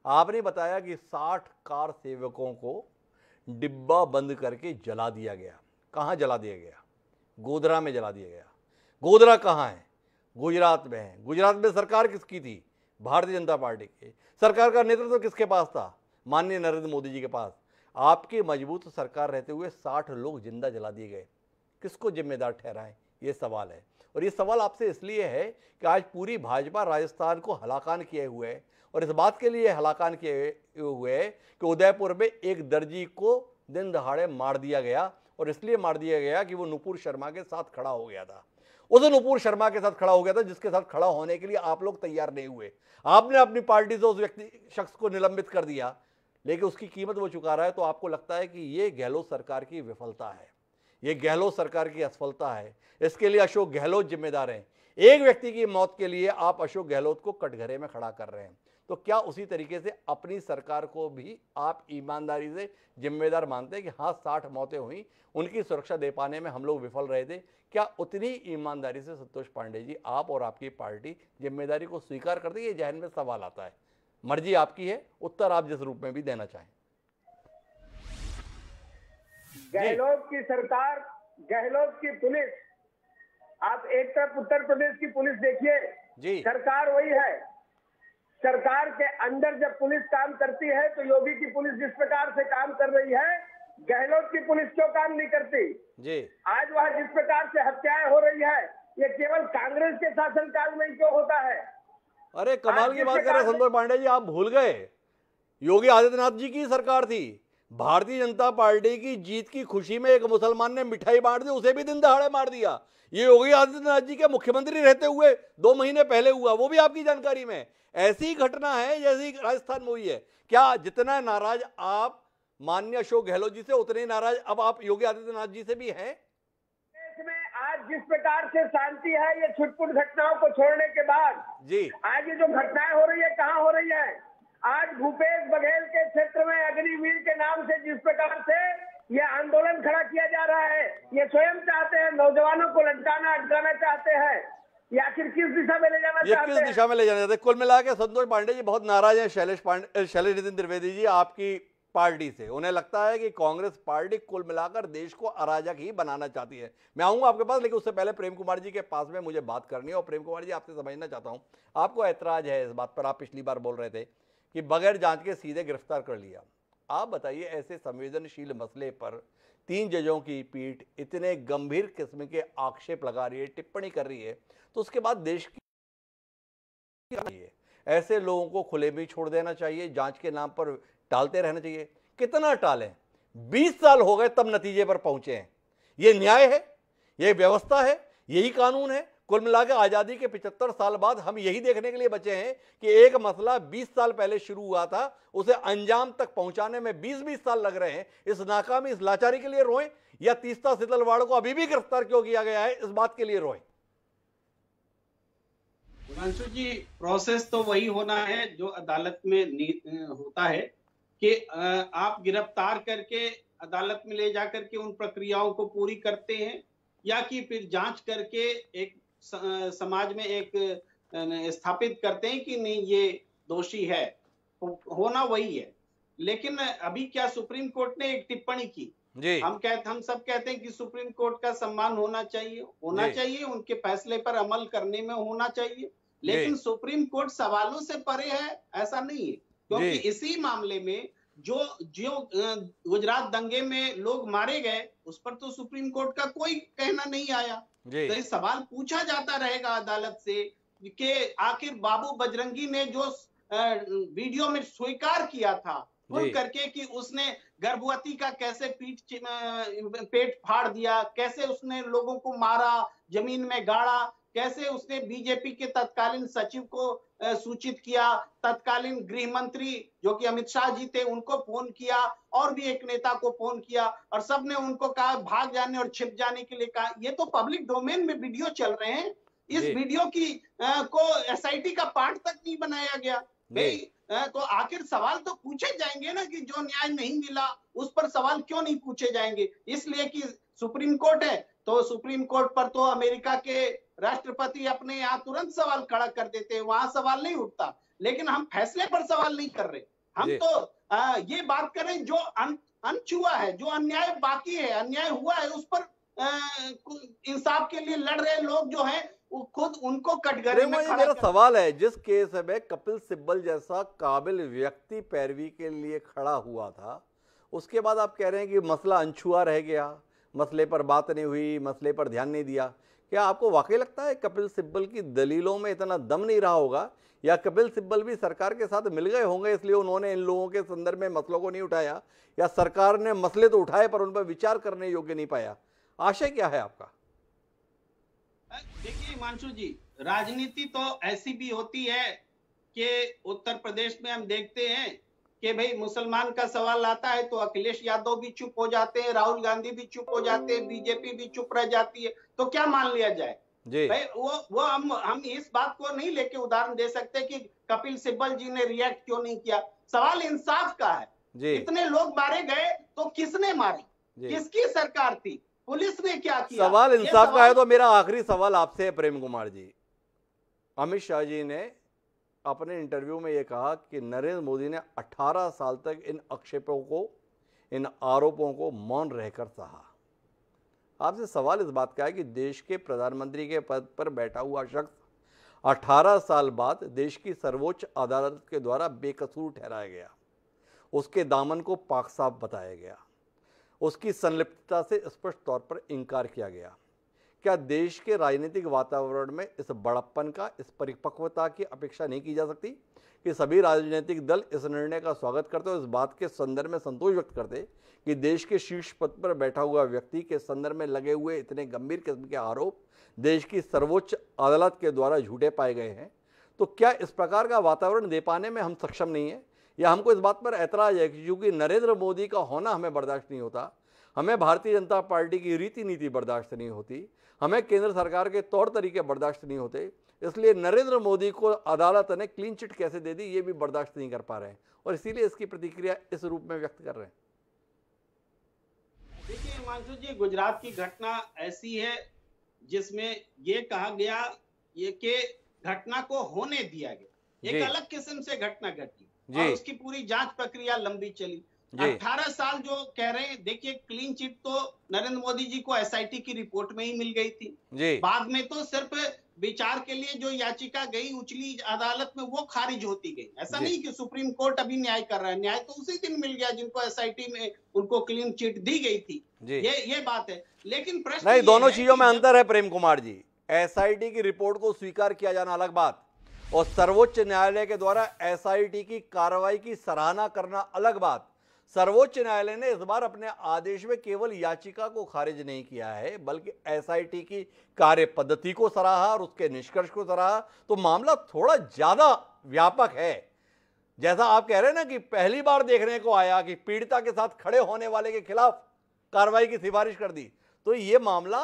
आपने बताया कि 60 कार सेवकों को डिब्बा बंद करके जला दिया गया। कहां जला दिया गया? गोधरा में जला दिया गया। गोधरा कहां है? गुजरात में है। गुजरात में सरकार किसकी थी? भारतीय जनता पार्टी की। सरकार का नेतृत्व किसके पास था? माननीय नरेंद्र मोदी जी के पास। आपकी मजबूत सरकार रहते हुए 60 लोग जिंदा जला दिए गए। किसको जिम्मेदार ठहराएं? ये सवाल है। और ये सवाल आपसे इसलिए है कि आज पूरी भाजपा राजस्थान को हलाकान किए हुए है, और इस बात के लिए हलाकान किए हुए है कि उदयपुर में एक दर्जी को दिन दहाड़े मार दिया गया, और इसलिए मार दिया गया कि वो नुपुर शर्मा के साथ खड़ा हो गया था। उस नुपुर शर्मा के साथ खड़ा हो गया था जिसके साथ खड़ा होने के लिए आप लोग तैयार नहीं हुए। आपने अपनी पार्टी से उस शख्स को निलंबित कर दिया, लेकिन उसकी कीमत वो चुका रहा है। तो आपको लगता है कि ये गहलोत सरकार की विफलता है, ये गहलोत सरकार की असफलता है, इसके लिए अशोक गहलोत जिम्मेदार हैं। एक व्यक्ति की मौत के लिए आप अशोक गहलोत को कटघरे में खड़ा कर रहे हैं। तो क्या उसी तरीके से अपनी सरकार को भी आप ईमानदारी से जिम्मेदार मानते हैं कि हाँ 60 मौतें हुई, उनकी सुरक्षा दे पाने में हम लोग विफल रहे थे? क्या उतनी ईमानदारी से संतोष पांडे जी आप और आपकी पार्टी जिम्मेदारी को स्वीकार करती है? ये जहन में सवाल आता है। मर्जी आपकी है, उत्तर आप जिस रूप में भी देना चाहें। गहलोत की सरकार, गहलोत की पुलिस, आप एक तरफ उत्तर प्रदेश की पुलिस देखिए जी, सरकार वही है। सरकार के अंदर जब पुलिस काम करती है तो योगी की पुलिस जिस प्रकार से काम कर रही है, गहलोत की पुलिस क्यों काम नहीं करती जी? आज वहां जिस प्रकार से हत्याएं हो रही है, ये केवल कांग्रेस के शासनकाल में ही क्यों होता है? अरे कमाल की बात कर रहे हैं संतोष पांडे जी, आप भूल गए योगी आदित्यनाथ जी की सरकार थी। भारतीय जनता पार्टी की जीत की खुशी में एक मुसलमान ने मिठाई बांट दी, उसे भी दिन दहाड़े मार दिया। ये योगी आदित्यनाथ जी के मुख्यमंत्री रहते हुए 2 महीने पहले हुआ, वो भी आपकी जानकारी में। ऐसी घटना है जैसी राजस्थान में हुई है। क्या जितना नाराज आप माननीय अशोक गहलोत जी से, उतने नाराज अब आप योगी आदित्यनाथ जी से भी हैं? देश में आज जिस प्रकार से शांति है, ये छुटपुट घटनाओं को छोड़ने के बाद जी, आज ये जो घटनाएं हो रही है कहाँ हो रही है? आज भूपेश बघेल के क्षेत्र में अग्निवीर के नाम से जिस प्रकार से ये आंदोलन खड़ा किया जा रहा है, ये स्वयं चाहते हैं नौजवानों को लटकाना, अटकाना चाहते हैं, या आखिर किस दिशा में ले जाना चाहते हैं? किस दिशा में ले जाना चाहते हैं? कुल मिला के संतोष पांडे जी बहुत नाराज हैं शैलेश नितिन त्रिवेदी जी आपकी पार्टी से। उन्हें लगता है कि कांग्रेस पार्टी कुल मिलाकर देश को अराजक ही बनाना चाहती है। मैं आऊंगा आपके पास, लेकिन उससे पहले प्रेम कुमार जी के पास में मुझे बात करनी है। और प्रेम कुमार जी आपसे समझना चाहता हूं, आपको ऐतराज है इस बात पर, आप पिछली बार बोल रहे थे कि बगैर जांच के सीधे गिरफ्तार कर लिया। आप बताइए, ऐसे संवेदनशील मसले पर 3 जजों की पीठ इतने गंभीर किस्म के आक्षेप लगा रही है, टिप्पणी कर रही है, तो उसके बाद देश की ऐसे लोगों को खुले में छोड़ देना चाहिए, जांच के नाम पर टालते रहना चाहिए? कितना टालें? 20 साल हो गए तब नतीजे पर पहुंचे हैं। ये न्याय है? ये व्यवस्था है? यही कानून है? कुल मिलाकर आजादी के 75 साल बाद हम यही देखने के लिए बचे हैं कि एक मसला 20 साल पहले शुरू हुआ था, उसे अंजाम तक पहुंचाने में 20-20 साल लग रहे हैं। इस नाकामी, इस लाचारी के लिए रोएं, या तीस्ता सितलवाड़ को अभी भी गिरफ्तार क्यों किया गया है, इस बात के लिए रोएं? हिमांशु जी, प्रोसेस तो वही होना है जो अदालत में होता है कि आप गिरफ्तार करके अदालत में ले जाकर के उन प्रक्रियाओं को पूरी करते हैं, या कि फिर जांच करके एक समाज में एक स्थापित करते हैं कि नहीं ये दोषी है। होना वही है। लेकिन अभी क्या सुप्रीम कोर्ट ने एक टिप्पणी की जी। हम सब कहते हैं कि सुप्रीम कोर्ट का सम्मान होना चाहिए, उनके फैसले पर अमल करने में होना चाहिए। लेकिन सुप्रीम कोर्ट सवालों से परे है, ऐसा नहीं है, क्योंकि इसी मामले में जो गुजरात दंगे में लोग मारे गए, उस पर तो सुप्रीम कोर्ट का कोई कहना नहीं आया। तो ये सवाल पूछा जाता रहेगा अदालत से कि आखिर बाबू बजरंगी ने जो वीडियो में स्वीकार किया था खुल करके कि उसने गर्भवती का कैसे पेट फाड़ दिया, कैसे उसने लोगों को मारा, जमीन में गाड़ा, कैसे उसने बीजेपी के तत्कालीन सचिव को सूचित किया, तत्कालीन गृह मंत्री जो कि अमित शाह जी थे उनको फोन किया, और भी एक नेता को फोन किया, और सबने उनको कहा भाग जाने और छिप जाने के लिए कहा। ये तो पब्लिक डोमेन में वीडियो चल रहे हैं। इस वीडियो की को एसआईटी का पार्ट तक नहीं बनाया गया भाई। तो आखिर सवाल तो पूछे जाएंगे ना कि जो न्याय नहीं मिला उस पर सवाल क्यों नहीं पूछे जाएंगे? इसलिए कि सुप्रीम कोर्ट है, तो सुप्रीम कोर्ट पर तो अमेरिका के राष्ट्रपति अपने यहाँ तुरंत सवाल खड़ा कर देते हैं, वहां सवाल नहीं उठता। लेकिन हम फैसले पर सवाल नहीं कर रहे, हम तो ये बात करें जो अनछुआ है, जो अन्याय बाकी है, अन्याय हुआ है, उस पर इंसाफ के लिए लड़ रहे लोग जो हैं खुद उनको कटघरे में खड़ा। मेरा सवाल है, जिस केस में कपिल सिब्बल जैसा काबिल व्यक्ति पैरवी के लिए खड़ा हुआ था, उसके बाद आप कह रहे हैं कि मसला अनछुआ रह गया, मसले पर बात नहीं हुई, मसले पर ध्यान नहीं दिया। क्या आपको वाकई लगता है कपिल सिब्बल की दलीलों में इतना दम नहीं रहा होगा, या कपिल सिब्बल भी सरकार के साथ मिल गए होंगे इसलिए उन्होंने इन लोगों के संदर्भ में मसलों को नहीं उठाया, या सरकार ने मसले तो उठाए पर उन पर विचार करने योग्य नहीं पाया? आशय क्या है आपका? देखिए हिमांशु जी, राजनीति तो ऐसी भी होती है कि उत्तर प्रदेश में हम देखते हैं कि भाई मुसलमान का सवाल आता है तो अखिलेश यादव भी चुप हो जाते हैं, राहुल गांधी भी चुप हो जाते हैं, बीजेपी भी चुप रह जाती है। तो क्या मान लिया जाए भाई? वो हम इस बात को नहीं लेके उदाहरण दे सकते कि कपिल सिब्बल जी ने रिएक्ट क्यों नहीं किया। सवाल इंसाफ का है। इतने लोग मारे गए तो किसने मारे, किसकी सरकार थी, पुलिस ने क्या किया? सवाल इंसाफ का है तो मेरा आखिरी सवाल आपसे है प्रेम कुमार जी। अमित शाह जी ने अपने इंटरव्यू में यह कहा कि नरेंद्र मोदी ने 18 साल तक इन आक्षेपों को, इन आरोपों को मौन रहकर सहा। आपसे सवाल इस बात का है कि देश के प्रधानमंत्री के पद पर बैठा हुआ शख्स 18 साल बाद देश की सर्वोच्च अदालत के द्वारा बेकसूर ठहराया गया, उसके दामन को पाक साफ बताया गया, उसकी संलिप्तता से स्पष्ट तौर पर इनकार किया गया। क्या देश के राजनीतिक वातावरण में इस बड़प्पन का, इस परिपक्वता की अपेक्षा नहीं की जा सकती कि सभी राजनीतिक दल इस निर्णय का स्वागत करते और इस बात के संदर्भ में संतोष व्यक्त करते कि देश के शीर्ष पद पर बैठा हुआ व्यक्ति के संदर्भ में लगे हुए इतने गंभीर किस्म के आरोप देश की सर्वोच्च अदालत के द्वारा झूठे पाए गए हैं? तो क्या इस प्रकार का वातावरण दे पाने में हम सक्षम नहीं है, या हमको इस बात पर ऐतराज है कि क्योंकि नरेंद्र मोदी का होना हमें बर्दाश्त नहीं होता, हमें भारतीय जनता पार्टी की रीति नीति बर्दाश्त नहीं होती, हमें केंद्र सरकार के तौर तरीके बर्दाश्त नहीं होते, इसलिए नरेंद्र मोदी को अदालत ने क्लीन चिट कैसे दे दी ये भी बर्दाश्त नहीं कर पा रहे हैं, और इसीलिए इसकी प्रतिक्रिया इस रूप में व्यक्त कर रहे हैं? देखिए हिमांशु जी, गुजरात की घटना ऐसी है जिसमें ये कहा गया ये कि घटना को होने दिया गया, एक अलग किस्म से घटना घटी और उसकी पूरी जांच प्रक्रिया लंबी चली। 18 साल जो कह रहे हैं, देखिए क्लीन चिट तो नरेंद्र मोदी जी को एसआईटी की रिपोर्ट में ही मिल गई थी। बाद में तो सिर्फ विचार के लिए जो याचिका गई उच्च अदालत में वो खारिज होती गई। ऐसा नहीं कि सुप्रीम कोर्ट अभी न्याय कर रहा है, न्याय तो उसी दिन मिल गया जिनको एसआईटी में उनको क्लीन चिट दी गई थी। ये बात है। लेकिन प्रश्न नहीं, दोनों चीजों में अंतर है प्रेम कुमार जी। एसआईटी की रिपोर्ट को स्वीकार किया जाना अलग बात, और सर्वोच्च न्यायालय के द्वारा एसआईटी की कार्रवाई की सराहना करना अलग बात। सर्वोच्च न्यायालय ने इस बार अपने आदेश में केवल याचिका को खारिज नहीं किया है, बल्कि एसआईटी की कार्य पद्धति को सराहा और उसके निष्कर्ष को सराहा। तो मामला थोड़ा ज्यादा व्यापक है। जैसा आप कह रहे हैं ना कि पहली बार देखने को आया कि पीड़िता के साथ खड़े होने वाले के खिलाफ कार्रवाई की सिफारिश कर दी, तो ये मामला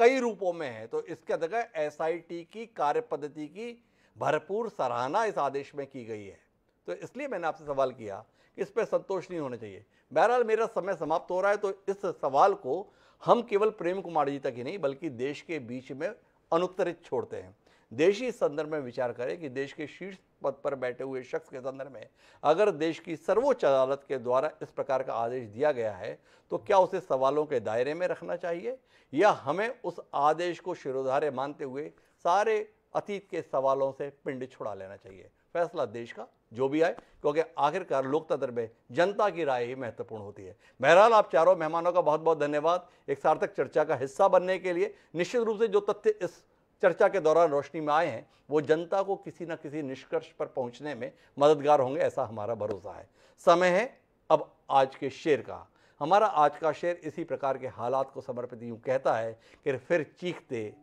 कई रूपों में है। तो इसके अंतर्गत एसआईटी की कार्य पद्धति की भरपूर सराहना इस आदेश में की गई है। तो इसलिए मैंने आपसे सवाल किया कि इस पर संतोष नहीं होना चाहिए। बहरहाल मेरा समय समाप्त हो रहा है, तो इस सवाल को हम केवल प्रेम कुमार जी तक ही नहीं बल्कि देश के बीच में अनुत्तरित छोड़ते हैं। देश ही संदर्भ में विचार करें कि देश के शीर्ष पद पर बैठे हुए शख्स के संदर्भ में अगर देश की सर्वोच्च अदालत के द्वारा इस प्रकार का आदेश दिया गया है, तो क्या उसे सवालों के दायरे में रखना चाहिए, या हमें उस आदेश को शिरोधार्य मानते हुए सारे अतीत के सवालों से पिंड छुड़ा लेना चाहिए? फैसला देश का जो भी आए, क्योंकि आखिरकार लोकतंत्र में जनता की राय ही महत्वपूर्ण होती है। बहरहाल आप चारों मेहमानों का बहुत बहुत धन्यवाद एक सार्थक चर्चा का हिस्सा बनने के लिए। निश्चित रूप से जो तथ्य इस चर्चा के दौरान रोशनी में आए हैं वो जनता को किसी न किसी निष्कर्ष पर पहुंचने में मददगार होंगे, ऐसा हमारा भरोसा है। समय है अब आज के शेर का। हमारा आज का शेर इसी प्रकार के हालात को समर्पित यूं कहता है कि फिर चीखते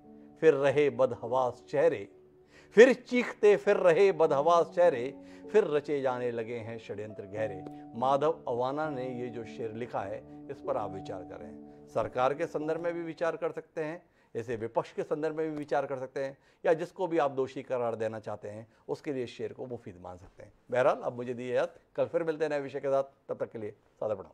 फिर रहे बदहवास चेहरे, फिर चीखते फिर रहे बदहवास चेहरे, फिर रचे जाने लगे हैं षड्यंत्र गहरे। माधव अवाना ने ये जो शेर लिखा है इस पर आप विचार करें। सरकार के संदर्भ में भी विचार कर सकते हैं, ऐसे विपक्ष के संदर्भ में भी विचार कर सकते हैं, या जिसको भी आप दोषी करार देना चाहते हैं उसके लिए शेर को मुफीद मान सकते हैं। बहरहाल अब मुझे दी इजाज़त, कल फिर मिलते हैं नए विषय के साथ। तब तक के लिए सादर प्रणाम।